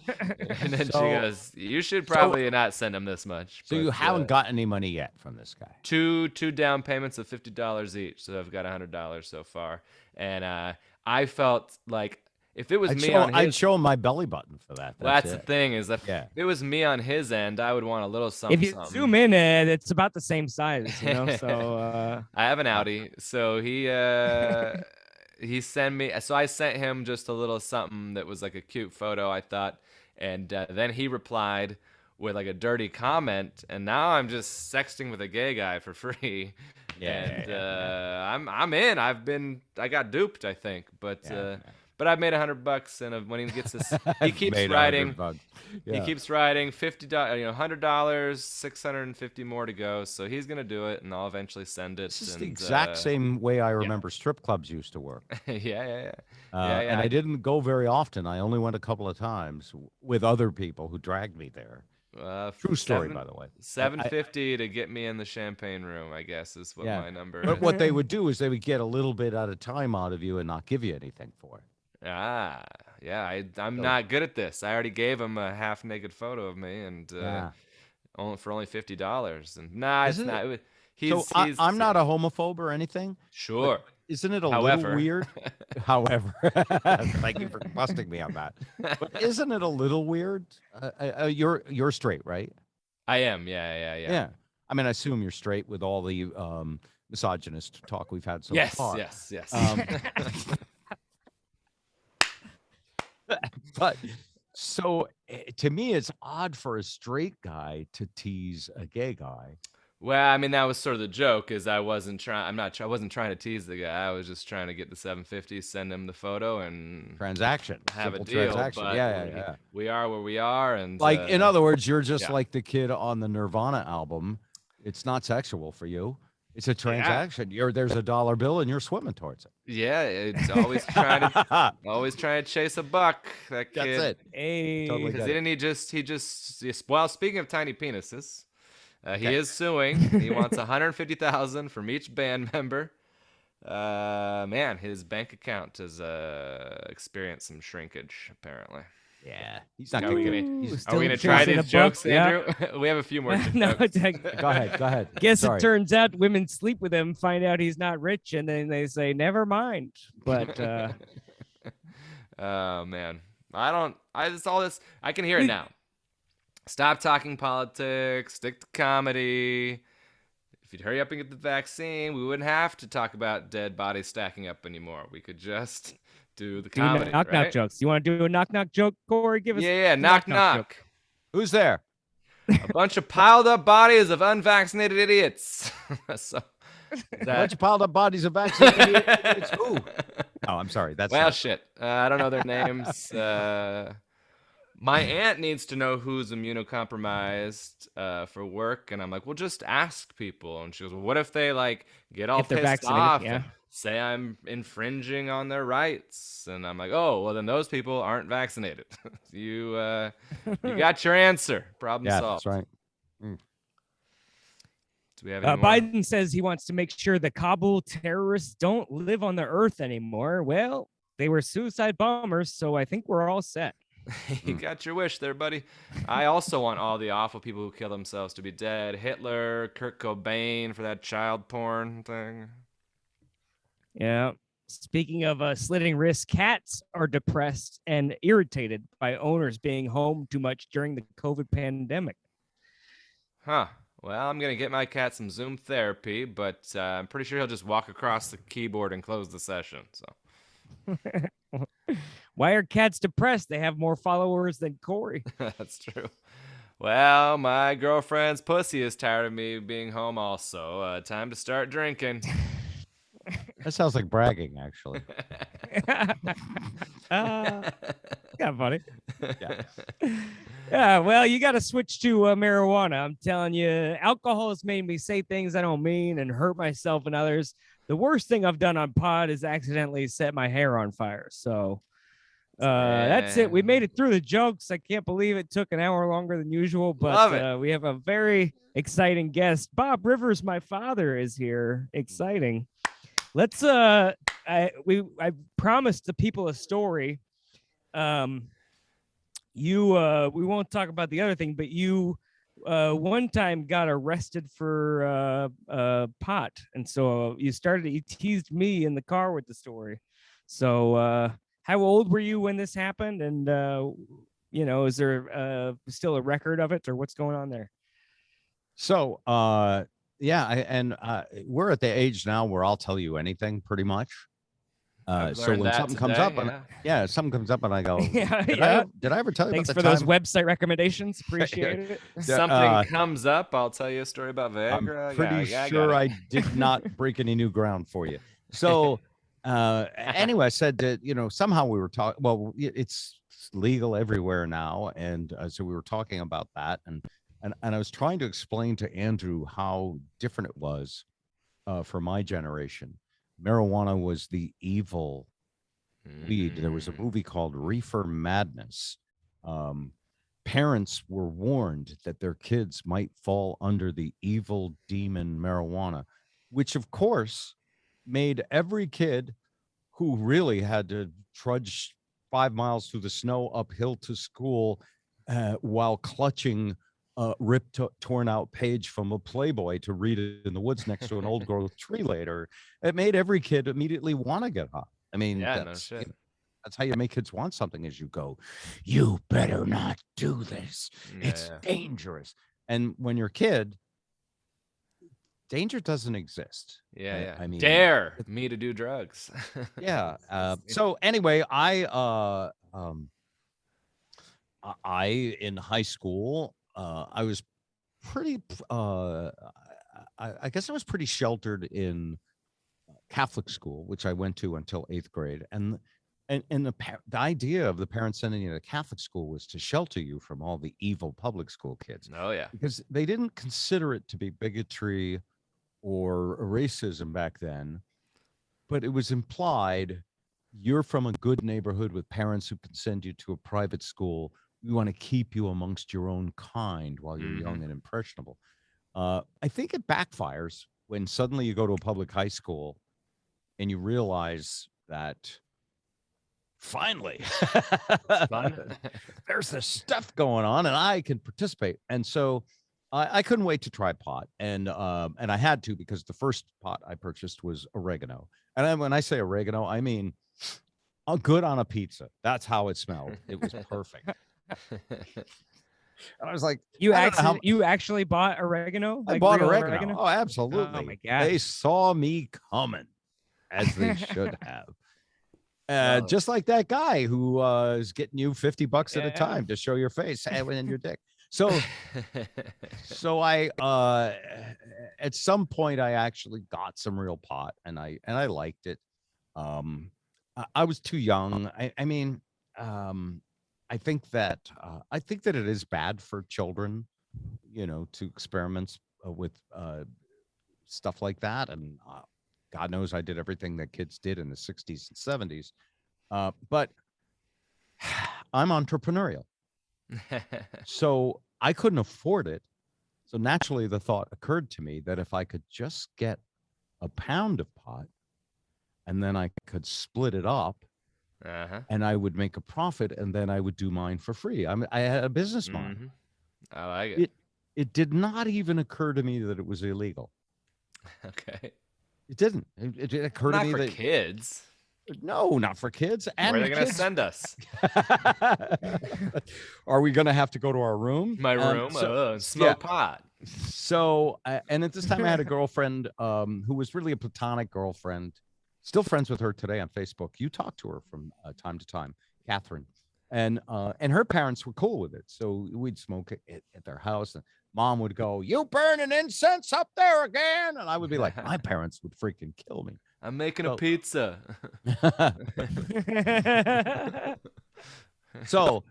And then she goes, you should probably not send him this much. So you haven't got any money yet from this guy? Two down payments of $50 each, so I've got $100 so far. And I felt like if it was me on his, I'd show him my belly button for that. well, that's the thing, is that Yeah. if it was me on his end, I would want a little something. If you something. zoom in, it's about the same size, you know. So I have an Audi, so he sent me. So I sent him just a little something that was like a cute photo, I thought, and then he replied with like a dirty comment, and now I'm just sexting with a gay guy for free. I'm in. I got duped, I think, but. But I've made $100, and when he gets this, he keeps writing. He keeps writing $50, $100, 650 more to go. So he's gonna do it, and I'll eventually send it. This is the exact same way I remember strip clubs used to work. Yeah. And I didn't go very often. I only went a couple of times with other people who dragged me there. True story, by the way. $750 to get me in the champagne room, I guess, is what my number is. But what they would do is they would get a little bit at a time out of you and not give you anything for it. I'm not good at this. I already gave him a half-naked photo of me, and only $50. And it's not. I'm not a homophobe or anything. Sure. Isn't it a little weird? However, thank you for busting me on that. But isn't it a little weird? You're straight, right? I am. Yeah. I mean, I assume you're straight with all the misogynist talk we've had so far. Yes. But so to me, it's odd for a straight guy to tease a gay guy. Well, I mean, that was sort of the joke. Is I wasn't trying to tease the guy. I was just trying to get the 750, send him the photo, and transaction, have simple a deal. Transaction. But Yeah. We are where we are, and like in other words, you're just like the kid on the Nirvana album. It's not sexual for you. It's a transaction. There's a dollar bill, and you're swimming towards it. Yeah, it's always trying to chase a buck. That kid. That's it. Hey, Totally because didn't he just? Well, speaking of tiny penises, he is suing. He wants $150,000 from each band member. Man, his bank account has experienced some shrinkage apparently. Yeah, he's not Are we going gonna try these jokes, Andrew? We have a few more. No, jokes. Go ahead. Guess it turns out women sleep with him, find out he's not rich, and then they say, never mind. But oh man, it's all this. I can hear it now. Stop talking politics. Stick to comedy. If you'd hurry up and get the vaccine, we wouldn't have to talk about dead bodies stacking up anymore. We could just do the comedy. Knock jokes. You want to do a knock joke, Corey? Give us knock. Who's there? A bunch of piled up bodies of unvaccinated idiots. A bunch of piled up bodies of vaccinated idiots. Who? Oh, I'm sorry. Shit. I don't know their names. My aunt needs to know who's immunocompromised for work, and I'm like, well, just ask people. And she goes, well, what if they get all pissed off and say I'm infringing on their rights? And I'm like, oh, well, then those people aren't vaccinated. You got your answer. Problem solved. That's right. Do we have any more? Biden says he wants to make sure the Kabul terrorists don't live on the earth anymore. Well, they were suicide bombers, so I think we're all set. You got your wish there, buddy. I also want all the awful people who kill themselves to be dead. Hitler, Kurt Cobain for that child porn thing. Yeah. Speaking of slitting wrists, cats are depressed and irritated by owners being home too much during the COVID pandemic. Huh. Well, I'm going to get my cat some Zoom therapy, but I'm pretty sure he'll just walk across the keyboard and close the session. So Why are cats depressed? They have more followers than Cory. that's true. Well, my girlfriend's pussy is tired of me being home also. Time to start drinking. That sounds like bragging, actually. Kind of funny. Yeah. Yeah, well, you got to switch to marijuana. I'm telling you, alcohol has made me say things I don't mean and hurt myself and others. The worst thing I've done on pod is accidentally set my hair on fire. So that's it. We made it through the jokes. I can't believe it took an hour longer than usual, but we have a very exciting guest. Bob Rivers, my father, is here. Exciting. Let's I promised the people a story. We won't talk about the other thing, but you one time got arrested for pot, and so you teased me in the car with the story. So how old were you when this happened, and is there still a record of it, or what's going on there? So we're at the age now where I'll tell you anything pretty much. So when something comes up, something comes up, and I go, did I ever tell you? Thanks about the for those time? website recommendations. Appreciate it. Something comes up, I'll tell you a story about Viagra. I'm pretty sure I did not break any new ground for you. So anyway, I said that somehow we were talking. Well, it's legal everywhere now, and so we were talking about that, and I was trying to explain to Andrew how different it was for my generation. Marijuana was the evil weed. There was a movie called Reefer Madness. Parents were warned that their kids might fall under the evil demon marijuana, which of course made every kid who really had to trudge 5 miles through the snow uphill to school while clutching ripped, torn out page from a Playboy to read it in the woods next to an old growth tree later. It made every kid immediately want to get high. I mean, that's how you make kids want something as you go, you better not do this. It's dangerous. And when you're a kid, danger doesn't exist. Yeah. I mean, dare me to do drugs. Yeah. So anyway, I in high school, I was pretty, I guess I was pretty sheltered in Catholic school, which I went to until 8th grade. And the idea of the parents sending you to Catholic school was to shelter you from all the evil public school kids. Oh, yeah. Because they didn't consider it to be bigotry or racism back then, but it was implied you're from a good neighborhood with parents who can send you to a private school. We want to keep you amongst your own kind while you're young and impressionable. I think it backfires when suddenly you go to a public high school and you realize that finally there's this stuff going on and I can participate. And so I couldn't wait to try pot. And I had to, because the first pot I purchased was oregano. And when I say oregano, I mean good on a pizza. That's how it smelled. It was perfect. And I was like, you actually bought oregano? I bought oregano. Oh, absolutely. Oh my God. They saw me coming, as they should have. Just like that guy who is getting you $50 at a time to show your face and your dick. So I at some point I actually got some real pot and I liked it. I was too young. I think that it is bad for children, to experiment with stuff like that. And God knows I did everything that kids did in the 60s and 70s. But I'm entrepreneurial. So I couldn't afford it. So naturally the thought occurred to me that if I could just get a pound of pot and then I could split it up, and I would make a profit, and then I would do mine for free. I had a business mind. I like it. It did not even occur to me that it was illegal. Okay. It didn't. It occurred to me for that kids. No, not for kids. And Where are they going to kids. send us? Are we going to have to go to our room? My room? And Smoke pot. So, and at this time, I had a girlfriend who was really a platonic girlfriend. Still friends with her today on Facebook. You talk to her from time to time, Catherine, and her parents were cool with it. So we'd smoke at their house, and Mom would go, "You burning incense up there again?" And I would be like, "My parents would freaking kill me." I'm making a pizza. So,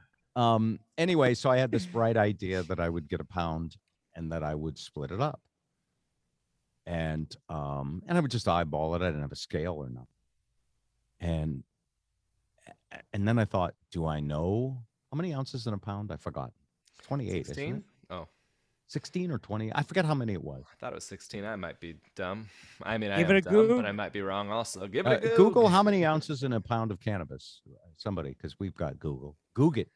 anyway, so I had this bright idea that I would get a pound and that I would split it up. And I would just eyeball it. I didn't have a scale or nothing. And then I thought, do I know how many ounces in a pound? I forgot. 28, 16? isn't it? Oh. 16 or 20. I forget how many it was. I thought it was 16. I might be dumb. I mean, Give I am it a dumb, Goog. but I might be wrong also. Give it a Goog. Google how many ounces in a pound of cannabis. Somebody, because we've got Google. Goog it.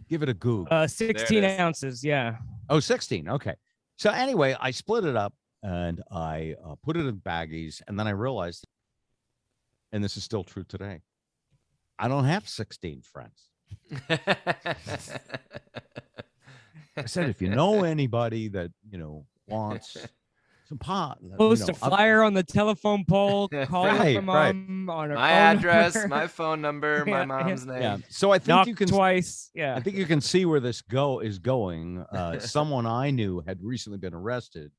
Give it a Goog. 16 is. ounces. Yeah. Oh, 16. Okay. So anyway, I split it up and I put it in baggies. And then I realized, and this is still true today, I don't have 16 friends. I said, if you know anybody that, wants some pot, Post a flyer on the telephone pole, call Right, your mom on her My phone address, number. my phone number, my Yeah, mom's name. Yeah. So I think Knock you can twice. Yeah. I think you can see where this is going. Someone I knew had recently been arrested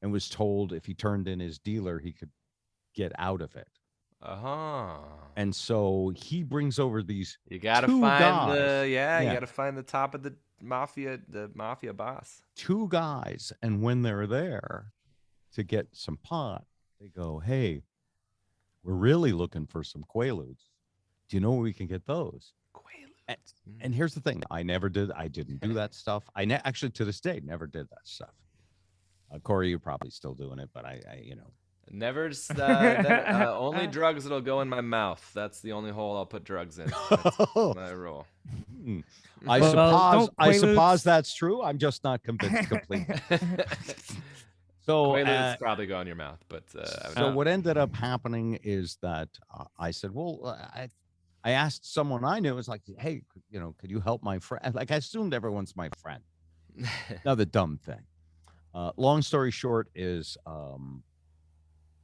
and was told if he turned in his dealer, he could get out of it. Uh-huh. And so he brings over these You gotta two find guys. you Yeah. gotta find the top of the mafia boss. two guys. And when they're there to get some pot, they go, "Hey, we're really looking for some Quaaludes. Do you know where we can get those?" And here's the thing. I didn't do that stuff. Actually, to this day, never did that stuff. Cory, you're probably still doing it, but I Never, only drugs that'll go in my mouth. That's the only hole I'll put drugs in. That's my rule. I Well, suppose that's true. I'm just not convinced completely. So Quaaludes probably go in your mouth, but so what ended up happening is that I said, well, I asked someone I knew. It was like, hey, could you help my friend? Like, I assumed everyone's my friend. Another dumb thing. Long story short is,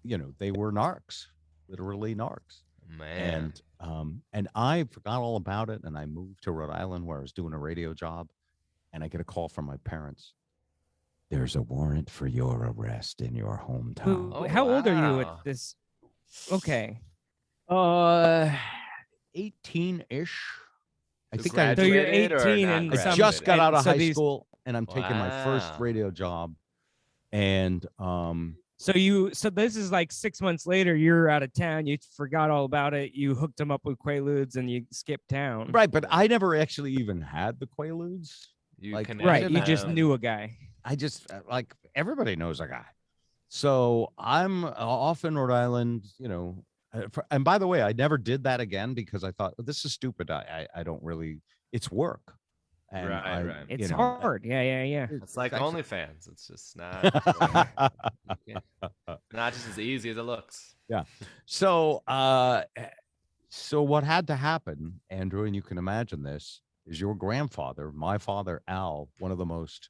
they were narcs, literally narcs. Man. And I forgot all about it. And I moved to Rhode Island where I was doing a radio job. And I get a call from my parents. There's a warrant for your arrest in your hometown. Oh, how old are you wow. at this? Okay. 18-ish. I Just think I So you're graduated or 18 not and I graduated? just got out of so high these- school and I'm taking my first Wow. radio job. And So this is like 6 months later. You're out of town. You forgot all about it. You hooked them up with Quaaludes and you skipped town. right, but I never actually even had the Quaaludes. You Like, connected Right. You just them. knew a guy. I just like everybody knows a guy. So I'm off in Rhode Island, and by the way, I never did that again because I thought this is stupid. I don't really. It's work. And Right. It's hard. Yeah. It's like actually- OnlyFans. It's just not not just as easy as it looks. So what had to happen, Andrew, and you can imagine this, is your grandfather, my father, Al, one of the most,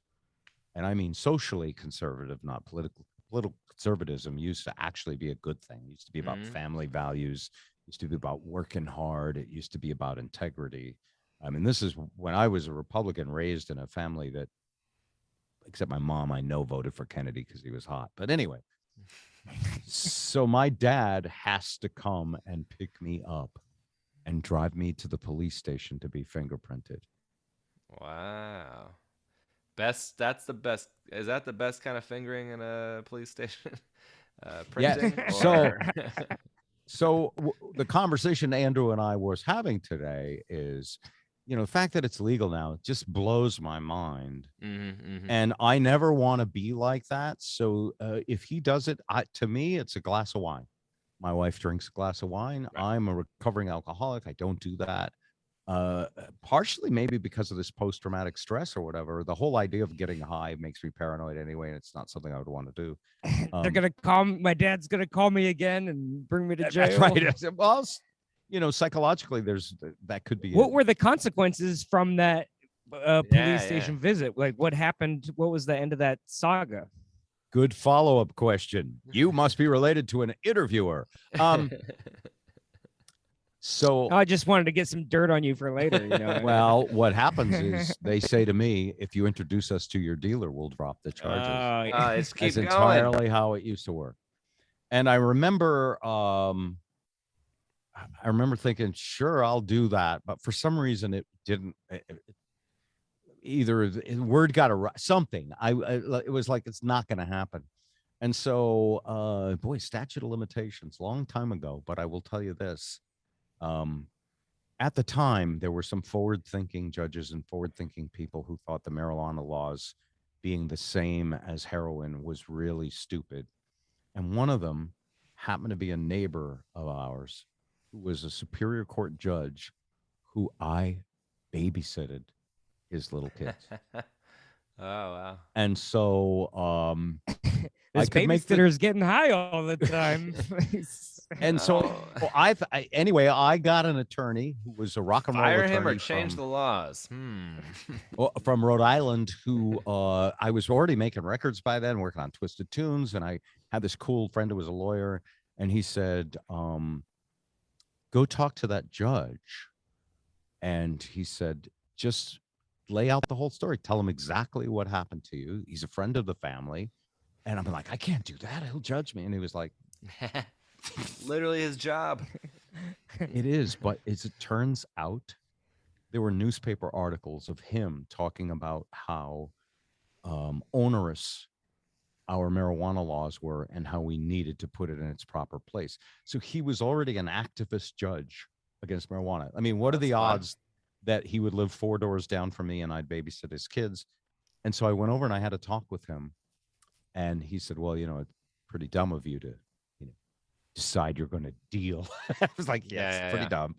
and I mean socially conservative, not political conservatism, used to actually be a good thing. It used to be about family values, used to be about working hard. It used to be about integrity. I mean, this is when I was a Republican, raised in a family that, except my mom, I know voted for Kennedy because he was hot. But anyway, so my dad has to come and pick me up and drive me to the police station to be fingerprinted. Wow. That's the best. Is that the best kind of fingering in a police station? Printing? So- or- So the conversation Andrew and I was having today is, the fact that it's legal now just blows my mind. And I never want to be like that. So if he does it, to me, it's a glass of wine. My wife drinks a glass of wine. Right. I'm a recovering alcoholic. I don't do that. Partially maybe because of this post-traumatic stress or whatever. The whole idea of getting high makes me paranoid anyway, and it's not something I would want to do. They're gonna call. My dad's gonna call me again and bring me to jail. That's right. I said, well, psychologically, that could be What it. were the consequences from that Yeah, police station visit? Like, what happened? What was the end of that saga? Good follow-up question. You must be related to an interviewer. So, I just wanted to get some dirt on you for later. well, what happens is they say to me, if you introduce us to your dealer, we'll drop the charges. Let's keep That's going. entirely how it used to work. And I remember thinking, sure, I'll do that. But for some reason, it didn't. Either word got something. It was like, it's not going to happen. And so, boy, statute of limitations, long time ago. But I will tell you this. At the time, there were some forward-thinking judges and forward-thinking people who thought the marijuana laws being the same as heroin was really stupid. And one of them happened to be a neighbor of ours who was a Superior Court judge who I babysitted his little kids. Oh, wow. And so This I could make babysitter's getting high all the time. And so anyway, I got an attorney who was a rock and roll Fire attorney him or change the laws. From Rhode Island, who I was already making records by then, working on Twisted Tunes, and I had this cool friend who was a lawyer, and he said, go talk to that judge. And he said, just lay out the whole story. Tell him exactly what happened to you. He's a friend of the family. And I'm like, I can't do that. He'll judge me. And he was like, literally his job. It is. But as it turns out, there were newspaper articles of him talking about how onerous our marijuana laws were and how we needed to put it in its proper place. So he was already an activist judge against marijuana. I mean, what are the odds that he would live 4 doors down from me and I'd babysit his kids? And so I went over and I had a talk with him. And he said, well, it's pretty dumb of you to decide you're going to deal. I was like, yes, pretty dumb.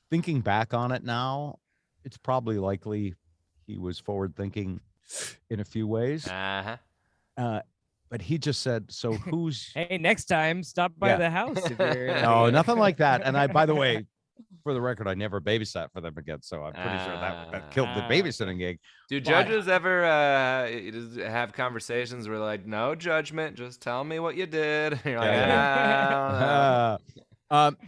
Thinking back on it now, it's probably likely he was forward thinking in a few ways. But he just said, so who's hey, next time stop by the house if you're no, nothing like that. And I, by the way, for the record, I never babysat for them again, so I'm pretty sure that killed the babysitting gig. Do judges ever have conversations where like, no judgment, just tell me what you did? You're like,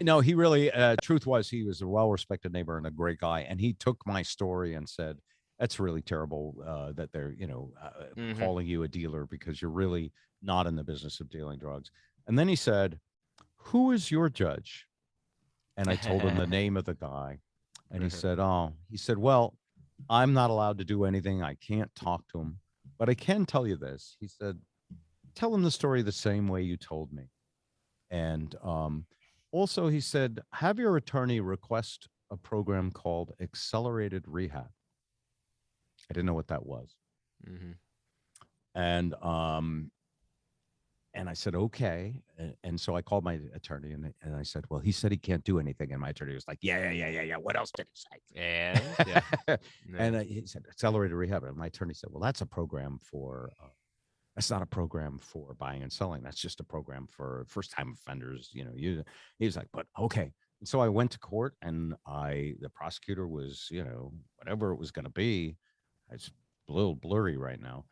no, he really, truth was, he was a well-respected neighbor and a great guy, and he took my story and said, that's really terrible that they're, calling you a dealer because you're really not in the business of dealing drugs. And then he said, who is your judge? And I told him the name of the guy. And he said, well, I'm not allowed to do anything. I can't talk to him. But I can tell you this. He said, tell him the story the same way you told me. And also, he said, have your attorney request a program called Accelerated Rehab. I didn't know what that was. And I said, okay. And so I called my attorney and I said, well, he said he can't do anything. And my attorney was like, yeah. What else did he say? And he said, accelerated rehab. And my attorney said, well, that's a program for, that's not a program for buying and selling. That's just a program for first-time offenders. He was like, but okay. And so I went to court and the prosecutor was, whatever it was going to be. It's a little blurry right now.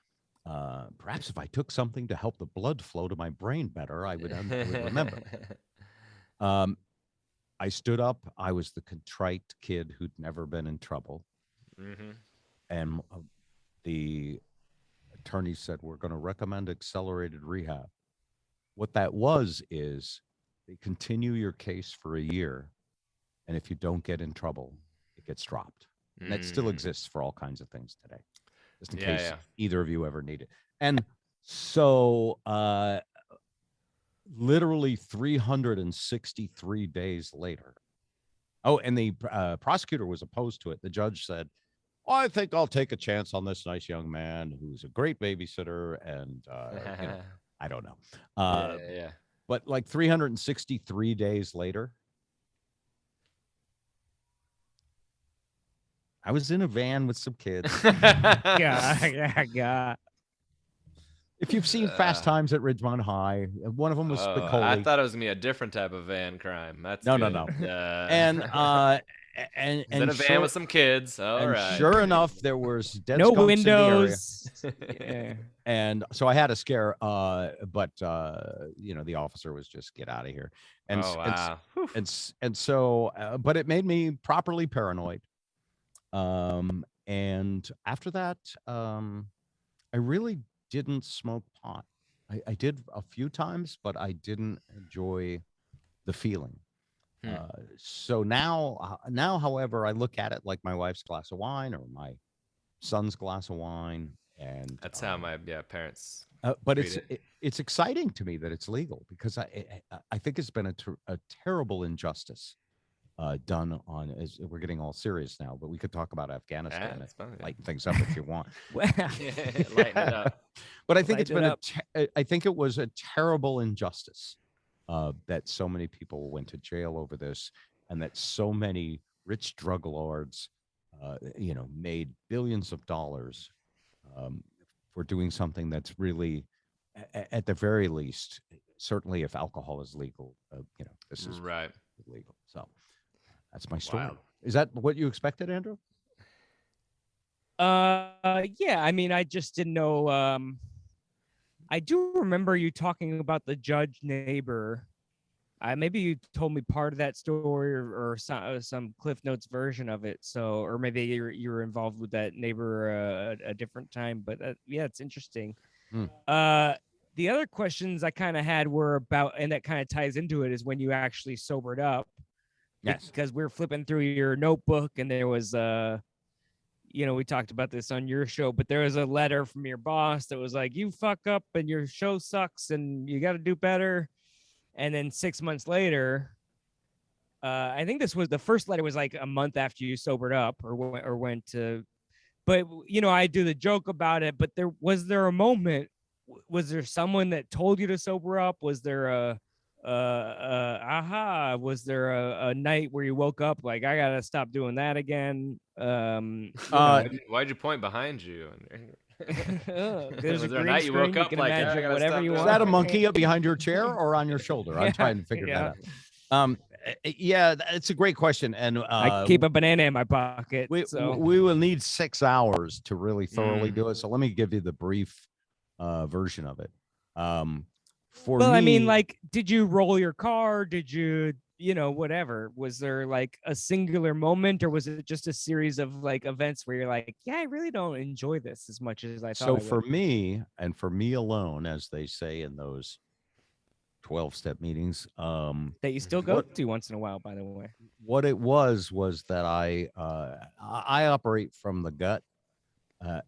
Perhaps if I took something to help the blood flow to my brain better, I would remember. I stood up. I was the contrite kid who'd never been in trouble. And the attorney said, we're going to recommend accelerated rehab. What that is they continue your case for a year. And if you don't get in trouble, it gets dropped. And that still exists for all kinds of things today. Just in case either of you ever need it. And so literally 363 days later. Oh, and the prosecutor was opposed to it. The judge said, I think I'll take a chance on this nice young man who's a great babysitter. And I don't know. But like 363 days later, I was in a van with some kids. Yeah. If you've seen Fast Times at Ridgemont High, one of them was Oh, Spicoli. I thought it was gonna be a different type of van crime. That's No, good. no. Uh, And he's in and a van sure with some kids. All and right. sure enough, there was dead No skunks in the area. windows. Yeah. And so I had a scare, but the officer was just get out of here. And Oh wow. Whew. and so, but it made me properly paranoid. And after that, I really didn't smoke pot. I did a few times, but I didn't enjoy the feeling. Hmm. So now, however, I look at it like my wife's glass of wine or my son's glass of wine, and That's how my parents. but treat it's exciting to me that it's legal because I think it's been a terrible injustice done on. As we're getting all serious now, but we could talk about Afghanistan that's and fine, yeah. lighten things up if you want. Lighten it up. But I think it's Lighten been I think it was a terrible injustice that so many people went to jail over this, and that so many rich drug lords, made billions of dollars for doing something that's really, at the very least, certainly if alcohol is legal, this is Right. legal. So that's my story. Wow. Is that what you expected, Andrew? Yeah. I mean, I just didn't know. I do remember you talking about the judge neighbor. Maybe you told me part of that story or some Cliff Notes version of it. So, or maybe you were involved with that neighbor a different time. But yeah, it's interesting. Hmm. The other questions I kind of had were about, and that kind of ties into it, is when you actually sobered up. Yes. Because we were flipping through your notebook, and there was we talked about this on your show, but there was a letter from your boss that was like, you fuck up and your show sucks and you got to do better. And then 6 months later, I think this was the first letter was like a month after you sobered up or went to, but I do the joke about it, but was there a moment, was there someone that told you to sober up? Was there was there a night where you woke up like, I gotta stop doing that again? Why'd you point behind you? There's Was a there a green night you screen. woke You up can like, I imagine gotta whatever stop you doing Is want. that a monkey up behind your chair or on your shoulder? I'm trying to figure that out. Yeah, it's a great question, and I keep a banana in my pocket. we will need 6 hours to really thoroughly do it. So let me give you the brief version of it. For me, I mean, like, did you roll your car? Did you, whatever? Was there like a singular moment, or was it just a series of like events where you're like, yeah, I really don't enjoy this as much as I thought I would? for me, and for me alone, as they say in those 12-step meetings, that you still go to once in a while, by the way. what it was that I operate from the gut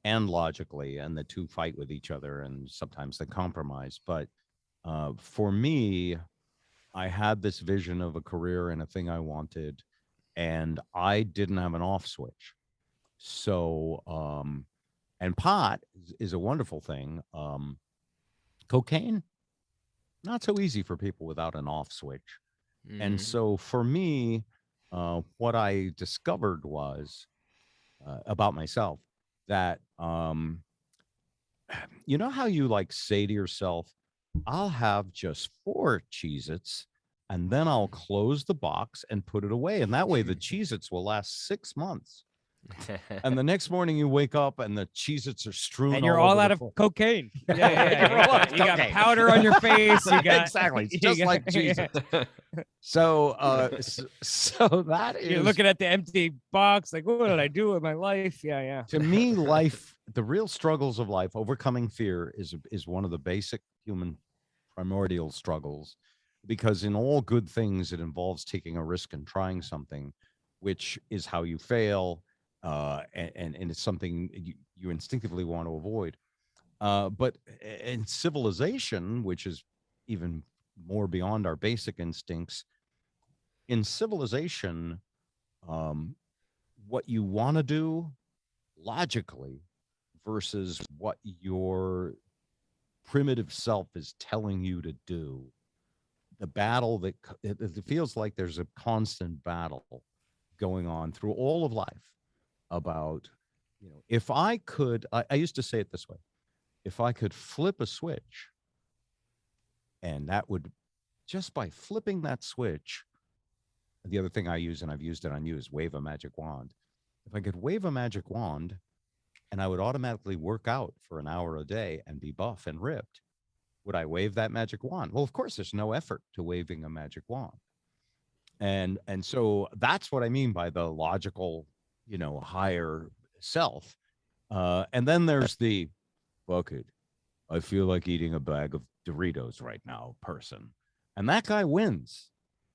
and logically, and the two fight with each other, and sometimes they compromise. But for me, I had this vision of a career and a thing I wanted, and I didn't have an off switch. So, and pot is a wonderful thing. Cocaine, not so easy for people without an off switch. And so for me, what I discovered was about myself that, you know how you like say to yourself, I'll have just 4 Cheez-Its and then I'll close the box and put it away. And that way the Cheez-Its will last 6 months. And the next morning you wake up and the Cheez-Its are strewn and you're all all over out the of floor. cocaine. Yeah. You're all out of You got cocaine. powder on your face. You got Exactly. It's just like Cheez-Its. So, so that is, you're looking at the empty box, like, what did I do with my life? Yeah. to me, life, the real struggles of life, overcoming fear is one of the basic human primordial struggles, because in all good things, it involves taking a risk and trying something, which is how you fail. And it's something you instinctively want to avoid. But in civilization, which is even more beyond our basic instincts, in civilization, what you want to do logically versus what your primitive self is telling you to do, the battle that it feels like there's a constant battle going on through all of life about, if I could, I used to say it this way. if I could flip a switch, and that would, just by flipping that switch, the other thing I use, and I've used it on you, is wave a magic wand. If I could wave a magic wand and I would automatically work out for an hour a day and be buff and ripped, would I wave that magic wand? Well, of course, there's no effort to waving a magic wand. And so that's what I mean by the logical, higher self. And then there's the bucket. I feel like eating a bag of Doritos right now person. And that guy wins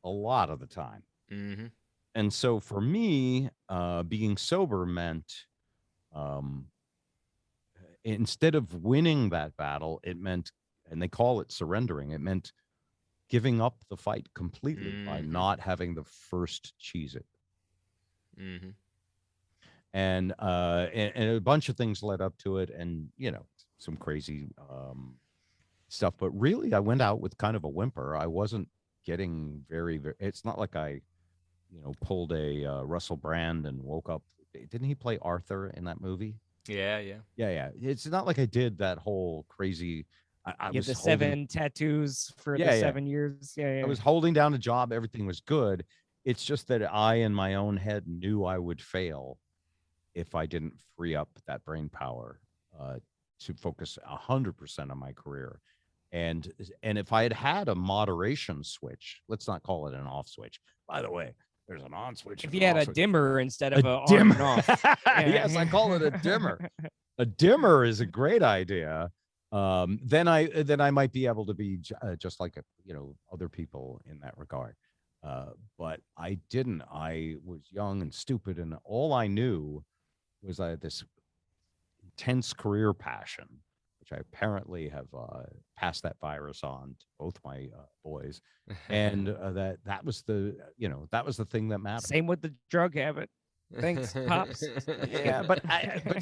a lot of the time. Mm-hmm. And so for me, being sober meant, instead of winning that battle, it meant, and they call it surrendering, it meant giving up the fight completely by not having the first Cheez-It. Mm-hmm. And a bunch of things led up to it, and some crazy stuff. But really, I went out with kind of a whimper. I wasn't getting very. It's not like I, pulled a Russell Brand and woke up. Didn't he play Arthur in that movie? Yeah. It's not like I did that whole crazy. I was the holding, 7 tattoos for the 7 years. Yeah. I was holding down a job. Everything was good. It's just that I, in my own head, knew I would fail if I didn't free up that brain power to focus 100% on my career. And if I had had a moderation switch, let's not call it an off switch. By the way, there's an on switch. If you had a dimmer instead of a dimmer. on and off. Yes, I call it a dimmer. A dimmer is a great idea. Then I might be able to be just like other people in that regard. But I didn't. I was young and stupid, and all I knew was I had this intense career passion, which I apparently have passed that virus on to both my boys, and that was the thing that mattered. Same with the drug habit. Thanks, pops. Yeah, but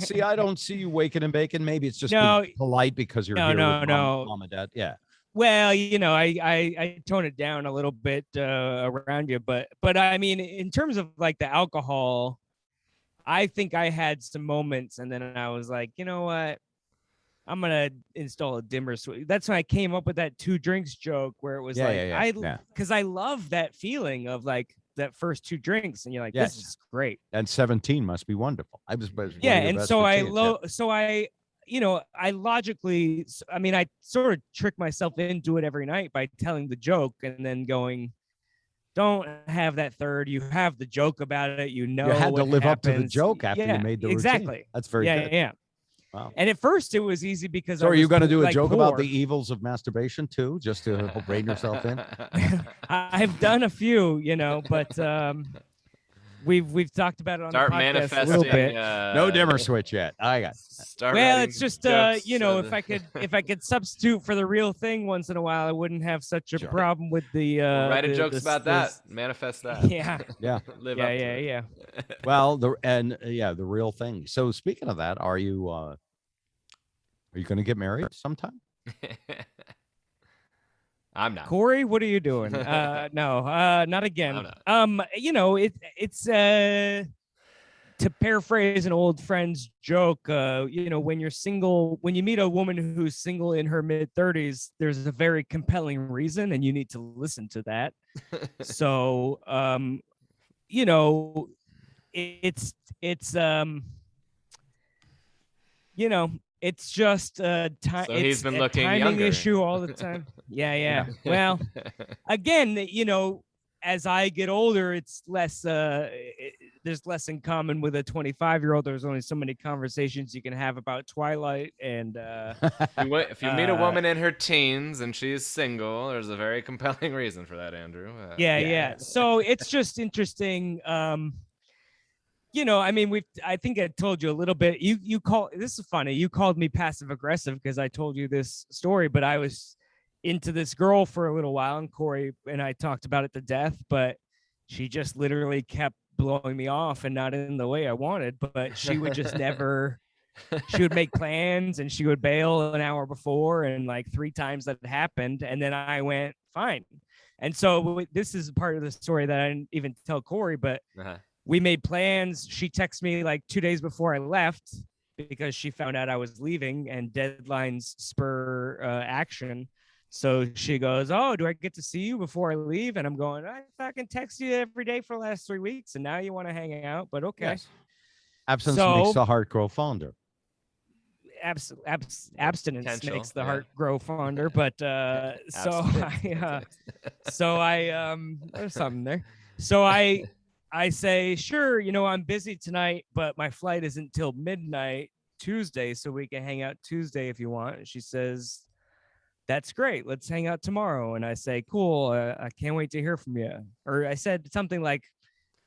see, I don't see you waking and baking. Maybe it's just being polite because you're here with mom and dad. Yeah. Well, I tone it down a little bit around you, but I mean, in terms of like the alcohol, I think I had some moments, and then I was like, you know what? I'm gonna install a dimmer switch. That's when I came up with that 2 drinks joke, where it was because I love that feeling of like that first 2 drinks, and you're like, this is great. And 17 must be wonderful. I was and so I logically, I mean, I sort of trick myself into it every night by telling the joke and then going, don't have that third. You have the joke about it. You had to live up to the joke after you made the routine. Exactly. That's very good. Yeah. Wow. And at first it was easy because so are you going to do a joke about the evils of masturbation too, just to rein yourself in? I've done a few, but we've talked about it on Start the podcast manifesting, a little bit. No dimmer switch yet. I got. It's just if I could substitute for the real thing once in a while, I wouldn't have such a problem with the. Write jokes about that. Manifest that. Yeah. Live up to yeah. Well, the real thing. So speaking of that, are you going to get married sometime? I'm not. Cory, what are you doing? No, not again. I'm not. It's to paraphrase an old friend's joke, when you're single, when you meet a woman who's single in her mid-30s, there's a very compelling reason, and you need to listen to that. So, it's just time. So he's been looking timing younger. Issue all the time. Yeah. Well, again, as I get older, it's less. There's less in common with a 25-year-old. There's only so many conversations you can have about Twilight, and if you meet a woman in her teens and she's single, there's a very compelling reason for that, Andrew. Yeah. So it's just interesting. I mean, I think I told you a little bit. This is funny. You called me passive aggressive because I told you this story, but I was into this girl for a little while, and Cory and I talked about it to death, but she just literally kept blowing me off, and not in the way I wanted, but she would just never, she would make plans and she would bail an hour before, and like 3 times that happened. And then I went, fine. And so this is part of the story that I didn't even tell Cory, but we made plans. She texted me like 2 days before I left, because she found out I was leaving and deadlines spur action. So she goes, "Oh, do I get to see you before I leave?" And I'm going, "I fucking text you every day for the last 3 weeks, and now you want to hang out?" But okay. Yes. Absence makes the heart grow fonder. Abstinence Potential, makes the yeah. heart grow fonder. But there's something there. So I say, "Sure, I'm busy tonight, but my flight isn't till midnight Tuesday, so we can hang out Tuesday if you want." And she says, "That's great. Let's hang out tomorrow." And I say, "Cool. I can't wait to hear from you." Or I said something like,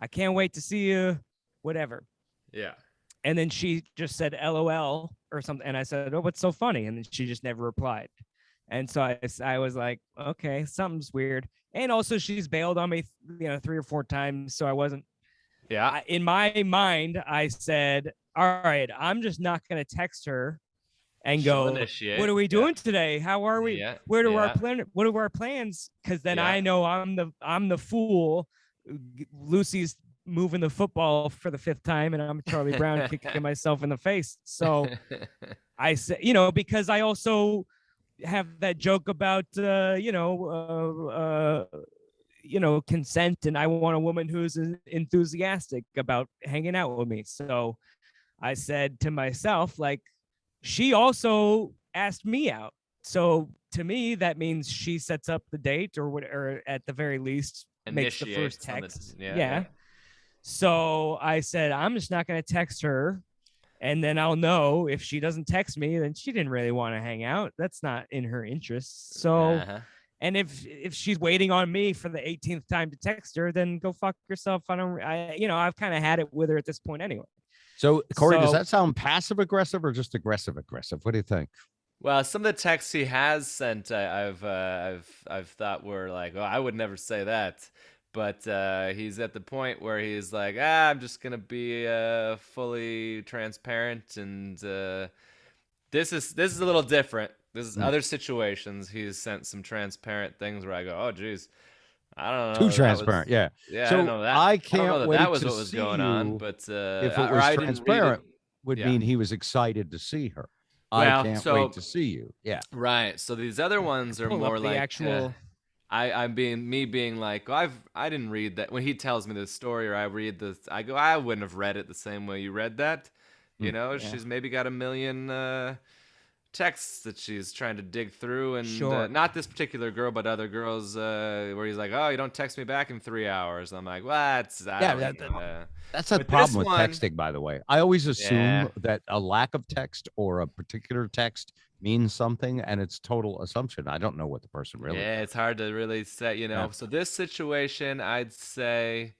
"I can't wait to see you," whatever. Yeah. And then she just said LOL or something. And I said, "Oh, what's so funny?" And then she just never replied. And so I was like, okay, something's weird. And also she's bailed on me, 3 or 4 times. So I wasn't, Yeah. in my mind, I said, all right, I'm just not going to text her and She'll go, initiate. "What are we doing today? How are we? Yeah. What are Yeah. our plans?" Because then Yeah. I know I'm the fool. Lucy's moving the football for the 5th time, and I'm Charlie Brown kicking myself in the face. So I said, because I also have that joke about consent, and I want a woman who's enthusiastic about hanging out with me. So I said to myself, like, she also asked me out. So to me, that means she sets up the date, or at the very least makes the first text. Yeah. So I said, I'm just not going to text her. And then I'll know if she doesn't text me, then she didn't really want to hang out. That's not in her interest. So, and if she's waiting on me for the 18th time to text her, then go fuck yourself. I've kind of had it with her at this point anyway. So, Cory, does that sound passive aggressive or just aggressive aggressive? What do you think? Well, some of the texts he has sent, I've thought were like, "Oh, I would never say that," but he's at the point where he's like, I'm just gonna be fully transparent, and this is a little different. This is other situations. He's sent some transparent things where I go, "Oh, geez, I don't know." Too transparent, yeah. Yeah, so I don't know that. I I don't know can't that wait that was to what was see going you. on, but If it or was I didn't read it. transparent, would Yeah. mean he was excited to see her. Well, I can't so- wait to see you. Yeah. Right. So these other ones are Pull up more the like actual- I'm being like, well, I didn't read that. When he tells me this story or I read this, I go, I wouldn't have read it the same way you read that. She's maybe got a million texts that she's trying to dig through, and Sure. not this particular girl, but other girls where he's like, "Oh, you don't text me back in 3 hours." I'm like, "What?" That's a problem with texting, by the way. I always assume that a lack of text or a particular text means something, and it's total assumption. I don't know what the person really. Yeah, it's hard to really say, Yeah. So this situation, I'd say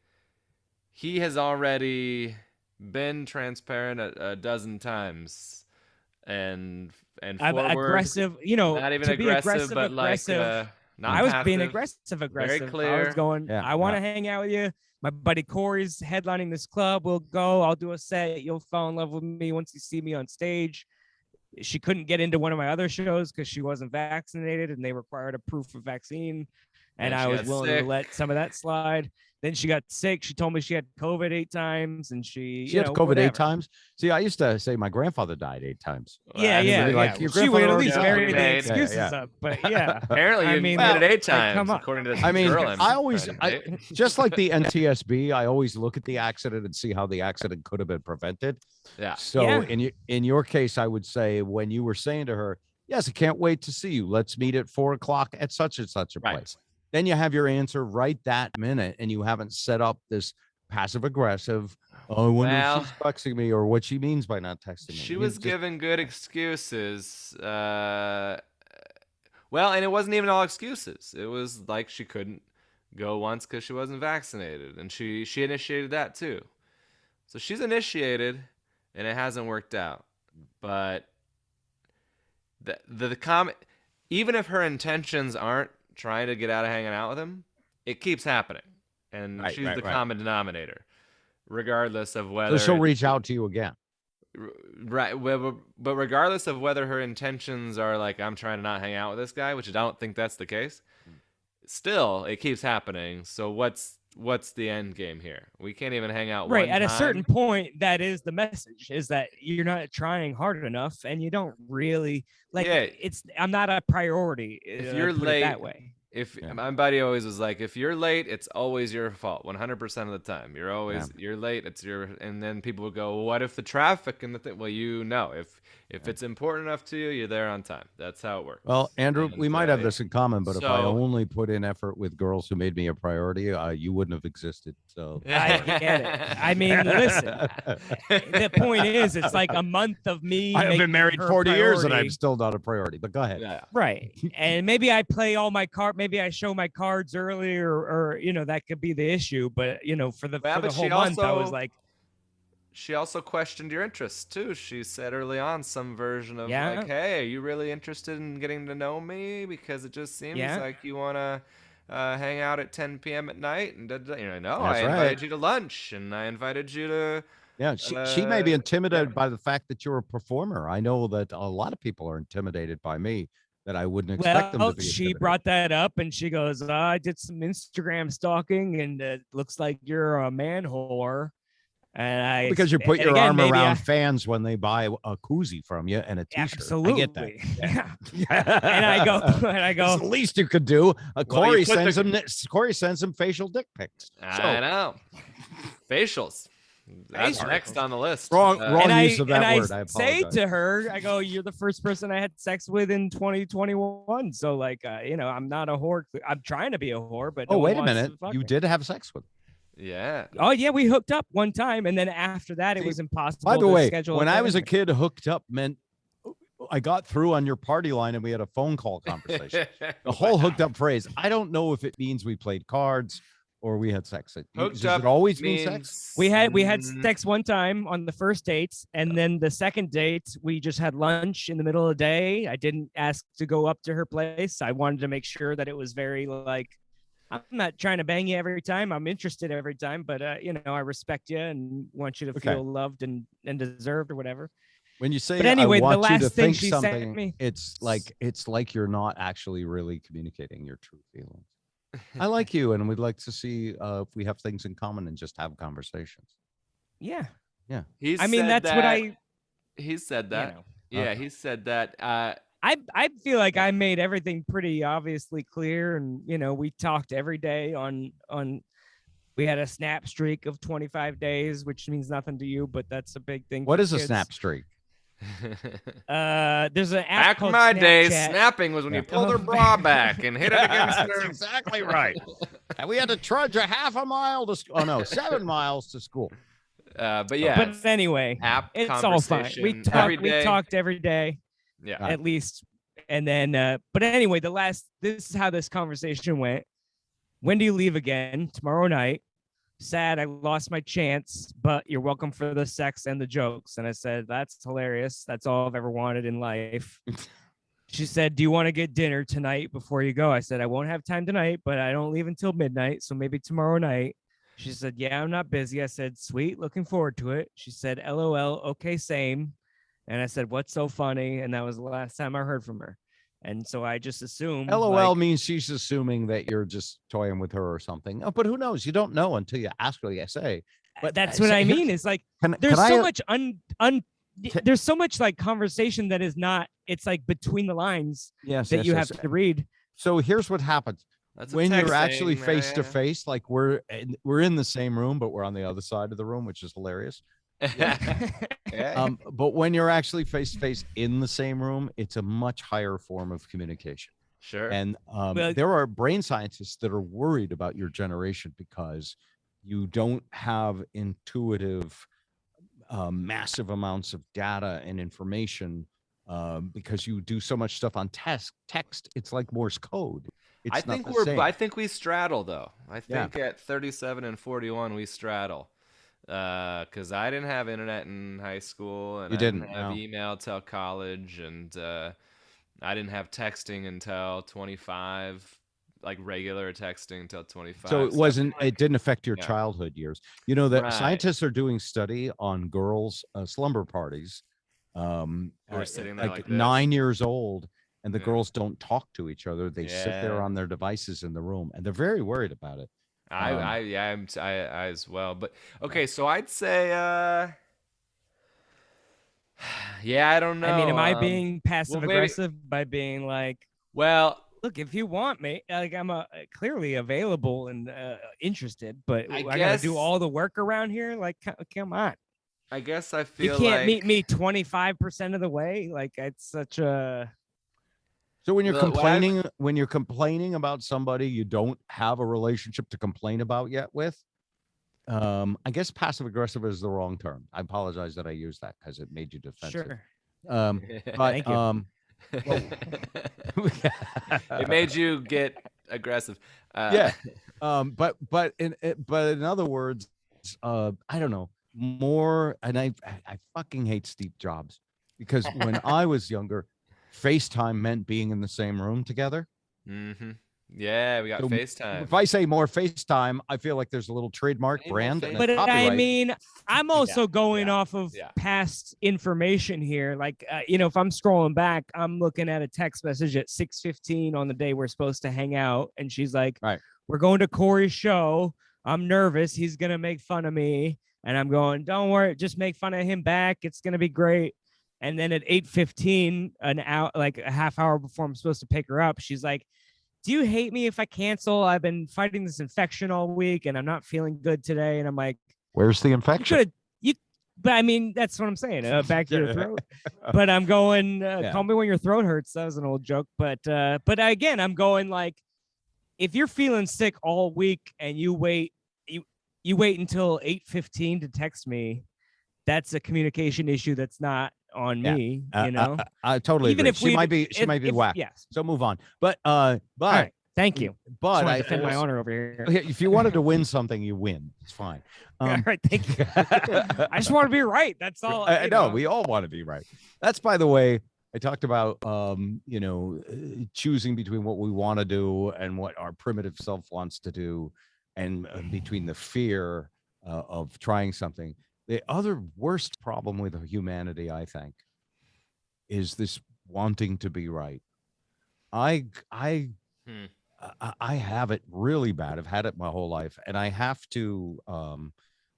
he has already been transparent a dozen times, and forward, aggressive, not even to be aggressive, but aggressive. like not I was passive, being aggressive. Very clear. I was going, Yeah, I want to hang out with you. My buddy Cory's headlining this club. We'll go. I'll do a set. You'll fall in love with me once you see me on stage. She couldn't get into one of my other shows because she wasn't vaccinated and they required a proof of vaccine. And I was willing to let some of that slide. Then she got sick. She told me she had COVID 8 times, and she had COVID whatever. 8 times. See, I used to say my grandfather died 8 times. Yeah. Your She would at grandfather least already vary died. the excuses up. But yeah, Apparently, you made it 8 times, come on. according to this I mean, girl. I always, just like the NTSB, I always look at the accident and see how the accident could have been prevented. Yeah. So in your case, I would say when you were saying to her, "Yes, I can't wait to see you. Let's meet at 4 o'clock at such and such a place." Then you have your answer right that minute, and you haven't set up this passive aggressive. "Oh, I wonder if she's texting me," or what she means by not texting me. She was giving good excuses. Well, and it wasn't even all excuses. It was like she couldn't go once because she wasn't vaccinated, and she initiated that too. So she's initiated, and it hasn't worked out. But the comment, even if her intentions aren't trying to get out of hanging out with him, it keeps happening, and she's the common denominator, regardless of whether. So she'll reach out to you again, right? But regardless of whether her intentions are like, I'm trying to not hang out with this guy, which I don't think that's the case. Still, it keeps happening. So what's what's the end game here? We can't even hang out Right. one At a time. certain point, that is the message, is that you're not trying hard enough and you don't really like Yeah. I'm not a priority. If you're put late, it that way. if Yeah. my buddy always was like, if you're late, it's always your fault. 100% of the time, Yeah. you're late. It's your, and then people would go, well, what if the traffic and the thing? Well, if it's important enough to you, you're there on time. That's how it works. Well, Andrew, And, we might have this in common, but if I so- only put in effort with girls who made me a priority, you wouldn't have existed. So I get it. I mean, listen, the point is, it's like a month of me. I have been making married her 40 years and priority. I'm still not a priority. But go ahead. Yeah. Right. And maybe I play all my maybe I show my cards earlier, or that could be the issue. But for the Yeah, for the but whole she month, I was also- like, She also questioned your interests too. She said early on some version of Yeah. like, "Hey, are you really interested in getting to know me? Because it just seems Yeah. like you want to hang out at 10 p.m. at night." And no, That's I right. invited you to lunch, and I invited you to. Yeah, she may be intimidated yeah. by the fact that you're a performer. I know that a lot of people are intimidated by me that I wouldn't expect them well, to be. she intimidated. brought that up, and she goes, "I did some Instagram stalking, and it looks like you're a man whore." And I Because you put and your again, arm maybe around I- fans when they buy a koozie from you and a t-shirt. Absolutely. I get that. Yeah. And I go, It's the least you could do. you Corey put sends the- him. Corey sends him facial dick pics. I know. Facials. That's Facials. next on the list. Wrong and I, use of that and word. I say apologize. to her, I go, "You're the first person I had sex with in 2021. So like, I'm not a whore. I'm trying to be a whore, but Oh, no one wait a wants minute. to fuck You me." did have sex with him. Yeah. Oh yeah, we hooked up one time, and then after that, it See, was impossible. By the to way, schedule when I was a dinner. kid, hooked up meant I got through on your party line and we had a phone call conversation. The whole hooked up phrase. I don't know if it means we played cards or we had sex. Hooked Does up it always mean sex? means we had mm, sex one time on the first dates, and then the second date we just had lunch in the middle of the day. I didn't ask to go up to her place. I wanted to make sure that it was very like, I'm not trying to bang you every time. I'm interested every time, but I respect you and want you to Okay. feel loved and deserved or whatever. When you say But anyway, I the want you to last thing think she sent something, me- it's like you're not actually really communicating your true feelings. I like you, and we'd like to see if we have things in common and just have conversations. Yeah. He I mean, said that's what that- He said you that. know. Yeah, Okay. he said that. I feel like I made everything pretty obviously clear, and we talked every day on we had a snap streak of 25 days, which means nothing to you, but that's a big thing. What for is a kids. snap streak? There's an app Back in called my days, Snapchat. snapping was when you Yeah. pulled her bra back and hit it against That's her. exactly right. And we had to trudge a half a mile to school. Oh no, 7 miles to school. But yeah, But anyway, app it's all fine. We conversation talked. every We day. talked every day, Yeah. at least, and then. But anyway, this is how this conversation went. When do you leave again? Tomorrow night. Sad, I lost my chance, but you're welcome for the sex and the jokes. And I said, that's hilarious. That's all I've ever wanted in life. She said, do you want to get dinner tonight before you go? I said, I won't have time tonight, but I don't leave until midnight. So maybe tomorrow night. She said, yeah, I'm not busy. I said, sweet, looking forward to it. She said, LOL, okay, same. And I said, what's so funny? And that was the last time I heard from her. And so I just assumed. LOL like, means she's assuming that you're just toying with her or something. Oh, but who knows? You don't know until you ask her. You say. But that's what I mean. It's like, there's can so I, much there's so much like conversation that is not, it's like between the lines yes, that yes, you yes. have to read. So here's what happens That's a when you're text actually thing, face to yeah. face. Like we're in the same room, but we're on the other side of the room, which is hilarious. Yeah. But when you're actually face to face in the same room, it's a much higher form of communication. Sure. And Well- there are brain scientists that are worried about your generation because you don't have intuitive, massive amounts of data and information because you do so much stuff on text. It's like Morse code. It's I not think the same. I think we straddle though. I Yeah. think at 37 and 41 we straddle. Because I didn't have internet in high school, and You I didn't didn't, have no. email till college, and I didn't have texting until 25, like regular texting until 25. So it I wasn't. feel like- It didn't affect your yeah. childhood years. You know that Right. scientists are doing study on girls' slumber parties. Who are sitting there like this. 9 years old, and the Yeah. girls don't talk to each other. They sit there Yeah. on their devices in the room, and they're very worried about it. I as well. But okay, so I'd say, yeah, I don't I mean, know. am I being Well, passive maybe. aggressive by being like, Well, look, if you want me, like I'm clearly available and interested, but I I got to do guess. all the work around here. Like, come on, I guess I you feel can't meet like me 25% of the way. Like, it's such a So when you're what I've. complaining about somebody you don't have a relationship to complain about yet with, I guess passive aggressive is the wrong term. I apologize that I used that because it made you defensive. sure. Um, but Thank you. well, It made you get aggressive. yeah. But in other words, I don't know more, and I fucking hate Steve Jobs because when I was younger, FaceTime meant being in the same room together. Mm-hmm. Yeah, we got So FaceTime. if I say more FaceTime, I feel like there's a little trademark Any more brand and a But I copyright. mean, I'm also going yeah, off of yeah. past information here. Like, if I'm scrolling back, I'm looking at a text message at 6:15 on the day we're supposed to hang out, and she's like, Right. "We're going to Cory's show. I'm nervous. He's gonna make fun of me." And I'm going, "Don't worry, just make fun of him back. It's gonna be great." And then at 8:15, an hour, like a half hour before I'm supposed to pick her up, she's like, "Do you hate me if I cancel? I've been fighting this infection all week and I'm not feeling good today." And I'm like, Where's the you infection? could you, but I mean, that's what I'm saying. Back to your throat. But I'm going, call me when your throat hurts. That was an old joke. But again, I'm going like, if you're feeling sick all week and you wait until 8:15 to text me, that's a communication issue that's not on Yeah. me, I totally Even agree. if She might be whack. yes. So move on. But All right. Thank you. Just but want I to defend my also- honor over here. if you wanted to win something, you win. It's fine. All right, thank you. I just want to be right. That's all. I know we all want to be right. That's, by the way, I talked about choosing between what we want to do and what our primitive self wants to do, and between the fear of trying something. The other worst problem with humanity, I think, is this wanting to be right. I I Hmm. I have it really bad. I've had it my whole life, and I have to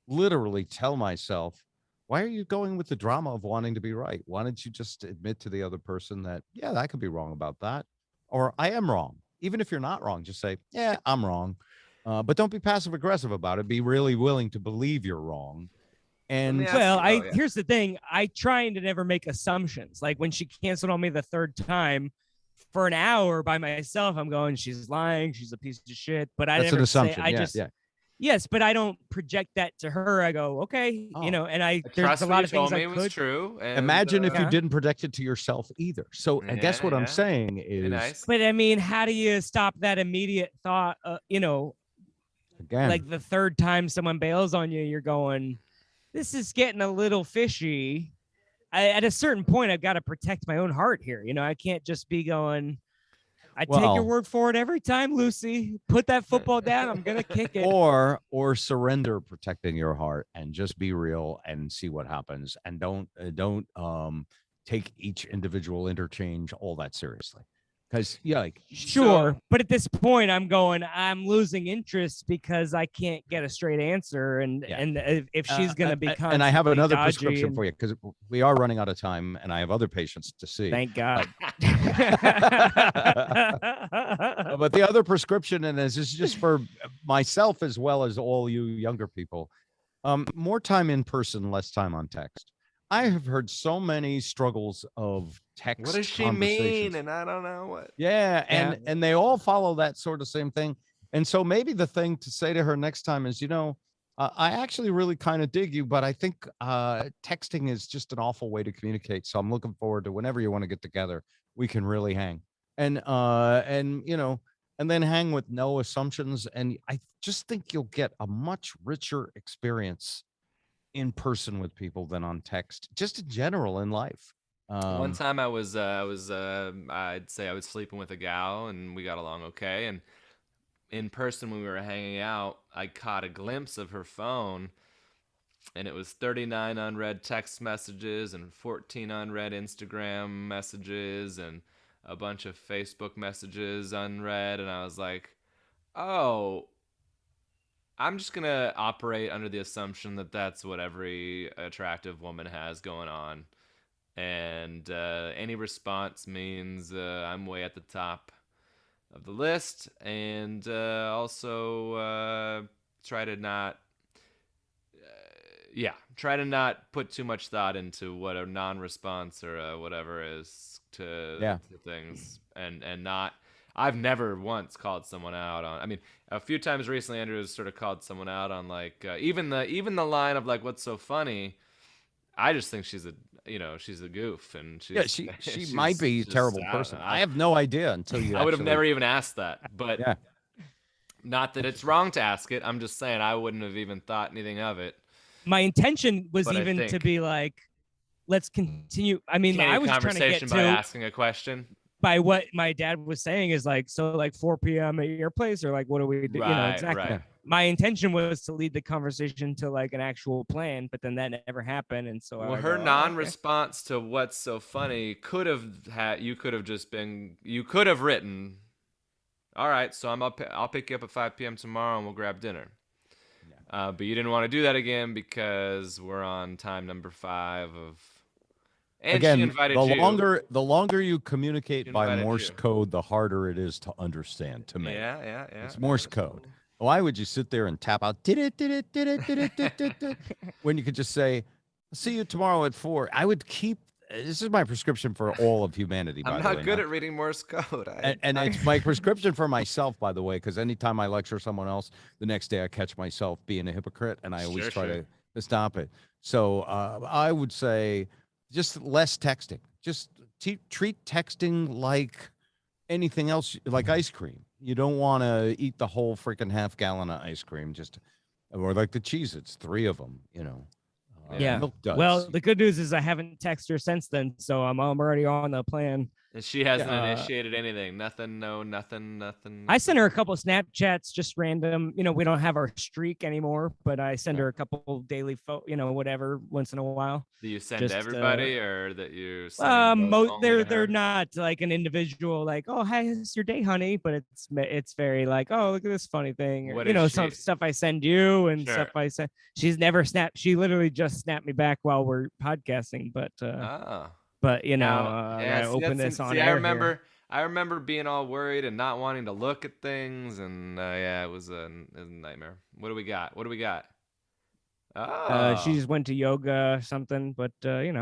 literally tell myself, "Why are you going with the drama of wanting to be right? Why don't you just admit to the other person that, yeah, I could be wrong about that, or I am wrong. Even if you're not wrong, just say, yeah, I'm wrong, but don't be passive aggressive about it. Be really willing to believe you're wrong." Let me And ask Well, you. Oh, yeah. here's the thing. I trying to never make assumptions. Like when she canceled on me the third time for an hour by myself, I'm going, she's lying. She's a piece of shit. But I that's an never say. assumption. I Yeah, just yeah. yes, but I don't project that to her. I go, okay, Oh. And I Trust there's a what lot you of things told me I was could. true. And, Imagine if you Yeah. didn't project it to yourself either. So I guess what I'm saying Be is, nice. But I mean, how do you stop that immediate thought? again, Like the third time someone bails on you, you're going, this is getting a little fishy. At a certain point, I've got to protect my own heart here. I can't just be going, I take your Well- word for it every time, Lucy. Put that football down. I'm going to kick it. or surrender protecting your heart and just be real and see what happens, and don't take each individual interchange all that seriously, because Sure. But at this point, I'm losing interest because I can't get a straight answer. And Yeah. and if she's going to be constantly and I have another dodgy prescription for you, because we are running out of time and I have other patients to see. Thank God. But the other prescription, and this is just for myself as well as all you younger people, more time in person, less time on text. I have heard so many struggles of text. What does she mean? And I don't know what. Yeah, Yeah. and they all follow that sort of same thing. And so maybe the thing to say to her next time is, I actually really kind of dig you, but I think texting is just an awful way to communicate. So I'm looking forward to whenever you want to get together, we can really hang. And then hang with no assumptions. And I just think you'll get a much richer experience in person with people than on text, just in general in life. One time I'd say I was sleeping with a gal and we got along okay. And in person when we were hanging out, I caught a glimpse of her phone, and it was 39 unread text messages and 14 unread Instagram messages and a bunch of Facebook messages unread. And I was like, oh, I'm just gonna operate under the assumption that that's what every attractive woman has going on, and any response means I'm way at the top of the list, and also try to not, try to not put too much thought into what a non-response or whatever is to things, and not. I've never once called someone out on. I mean, a few times recently, Andrew has sort of called someone out on like even the line of like, "What's so funny?" I just think she's a goof, and Yeah, she's she might she's be a just terrible I don't person. know. I have no idea until you I would have actually. never even asked that, but Yeah. not that it's wrong to ask it. I'm just saying I wouldn't have even thought anything of it. My intention was But I even to think be like, let's continue. I mean, I continue was trying to get conversation by to asking a question. by what my dad was saying is like, so like 4 p.m. at your place, or like, what do we do? Right, Exactly. right. My intention was to lead the conversation to like an actual plan, but then that never happened. And so Well, I her go, non-response to what's so funny could have had you could have written, all right, so I'll pick you up at 5 p.m. tomorrow and we'll grab dinner. But you didn't want to do that again because we're on time number 5 of. And Again, she invited the you. longer you communicate She by invited Morse you. code, the harder it is to understand to me. Yeah. It's Morse code. Why would you sit there and tap out did it when you could just say, see you tomorrow at 4? I would keep this is my prescription for all of humanity, by I'm the way. not good at reading Morse code. And it's my prescription for myself, by the way, because anytime I lecture someone else, the next day I catch myself being a hypocrite, and I always try to stop it. So I would say just less texting. Just treat texting like anything else, like ice cream. You don't want to eat the whole freaking half gallon of ice cream, or like the Cheez-Its, 3 of them, yeah. Milk duds. Well, the good news is I haven't texted her since then, so I'm already on the plan. And she hasn't initiated anything. Nothing. No. Nothing. I sent her a couple of Snapchats, just random. We don't have our streak anymore, but I send her a couple daily whatever once in a while. Do you send Just, everybody, or that you send they're not like an individual, like, oh, hey, it's your day, honey, but it's very like, oh, look at this funny thing, or, some stuff I send you and stuff I send. She's never snapped. She literally just snapped me back while we're podcasting, but But I open this on air. I remember being all worried and not wanting to look at things, and it was a nightmare. What do we got? Oh, she just went to yoga or something, but looking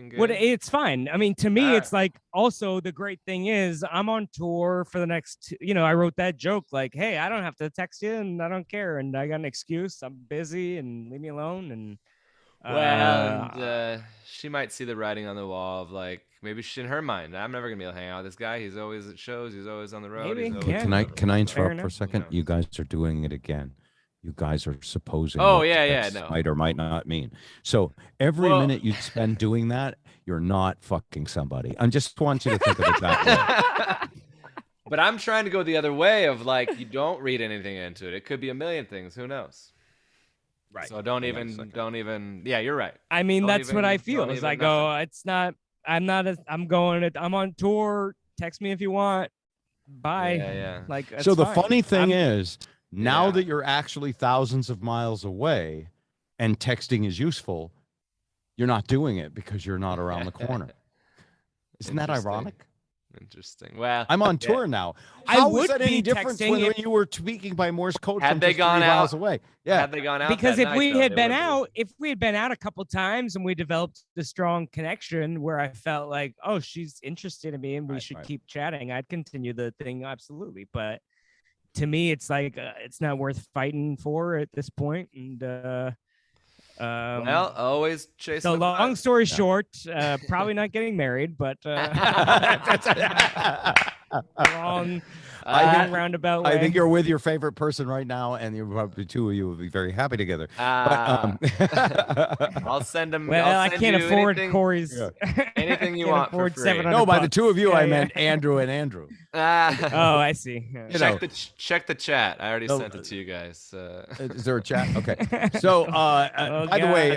good. It's fine. I mean, to me, it's like also the great thing is I'm on tour for the next. I wrote that joke like, hey, I don't have to text you, and I don't care, and I got an excuse. I'm busy, and leave me alone, and. She might see the writing on the wall of like maybe in her mind, I'm never gonna be able to hang out with this guy. He's always at shows. He's always on the road. Maybe, Can I interrupt for a second? You guys are doing it again. You guys are supposing. Oh what no. Might or might not mean. So every minute you spend doing that, you're not fucking somebody. I just want you to think of it that way. But I'm trying to go the other way of like you don't read anything into it. It could be a million things. Who knows? Right. So don't even. Yeah, you're right. I mean, that's what I feel. Is I go, it's not. I'm on tour. Text me if you want. Bye. Yeah. Like. So the funny thing is, now that you're actually thousands of miles away, and texting is useful, you're not doing it because you're not around the corner. Isn't that ironic? Interesting. Well, I'm on tour now. How was that any different when you were speaking by Morse code from just 3 miles away? Yeah. Had they gone out? Because if we had been out a couple times and we developed a strong connection where I felt like, oh, she's interested in me and we should keep chatting, I'd continue the thing absolutely. But to me, it's like it's not worth fighting for at this point. And always chasing. So long story short, probably not getting married, but long roundabout way. I think you're with your favorite person right now, and you're probably 2 of you will be very happy together. I'll send them. Well, I can't afford Cory's. Anything you want for free. No, by the 2 of you, I meant Andrew and Andrew. Oh, I see. Check the chat. I already sent it to you guys. Is there a chat? Okay. So, by the way,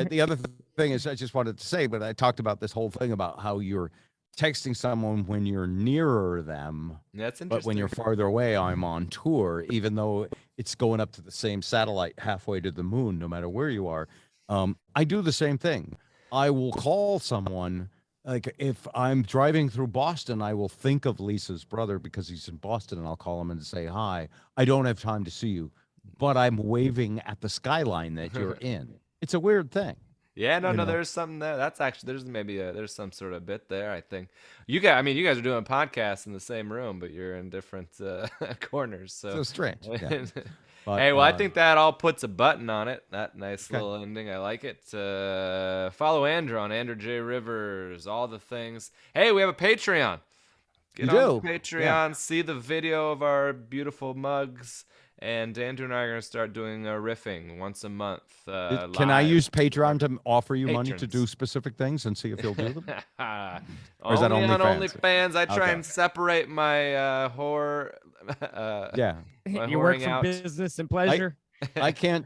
the other thing is, I just wanted to say, but I talked about this whole thing about how you're texting someone when you're nearer them, That's but when interesting. you're farther away, I'm on tour, even though it's going up to the same satellite halfway to the moon, no matter where you are. I do the same thing. I will call someone. Like if I'm driving through Boston, I will think of Lisa's brother because he's in Boston, and I'll call him and say, "Hi, I don't have time to see you, but I'm waving at the skyline that you're in." It's a weird thing. Yeah, no, You no, know. there's something there. That's actually there's some sort of bit there. I think you guys are doing podcasts in the same room, but you're in different corners. So, So strange. Yeah. hey, But well, I think that all puts a button on it. That nice okay. little ending. I like it. Follow Andrew on Andrew J Rivers. All the things. Hey, we have a Patreon. You Get on the do. Yeah. Patreon. See the video of our beautiful mugs. And Andrew and I are going to start doing a riffing once a month. Can I Live use with our Patreon to offer you money to do patrons. specific things and see if you'll do them? Or is Only that on OnlyFans? OnlyFans. I try Okay. and separate my horror, Yeah. my You work whoring for out. business and pleasure. I can't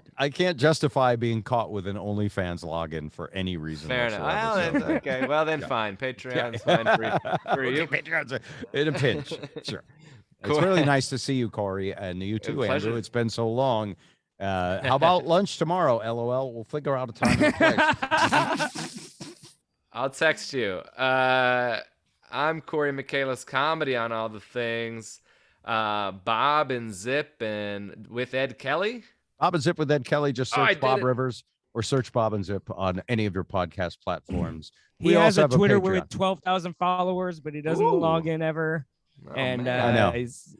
justify being caught with an OnlyFans login for any reason Fair enough. whatsoever. Well, So, then, okay. Well, then yeah. fine. Patreon's fine for Okay, you. Patreon's in a pinch. Sure. It's Cool. really nice to see you, Corey, and you too, Pleasure. Andrew. It's been so long. How about lunch tomorrow? LOL. We'll figure out a time and a place. I'll text you. I'm Corey Michaelis Comedy on all the things. Bob and Zip and with Ed Kelly. Bob and Zip with Ed Kelly. Just Oh, I search did Bob it. Rivers or search Bob and Zip on any of your podcast platforms. He We has also a have Twitter Patreon. with 12,000 followers, but he doesn't Ooh. log in ever. Oh, And man. I know. he's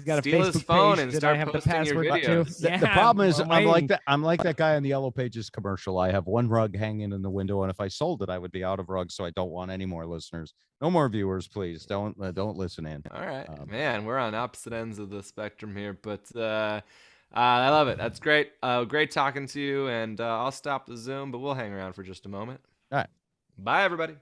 got Steal a his Facebook phone page and that start I have the posting your password to. videos. The problem is, I'm I'm like waiting. that. I'm like that guy in the Yellow Pages commercial. I have one rug hanging in the window, and if I sold it, I would be out of rugs. So I don't want any more listeners, no more viewers, please. Don't listen in. All right, man, we're on opposite ends of the spectrum here, but I love it. That's great. Great talking to you, and I'll stop the Zoom, but we'll hang around for just a moment. All right. Bye, everybody.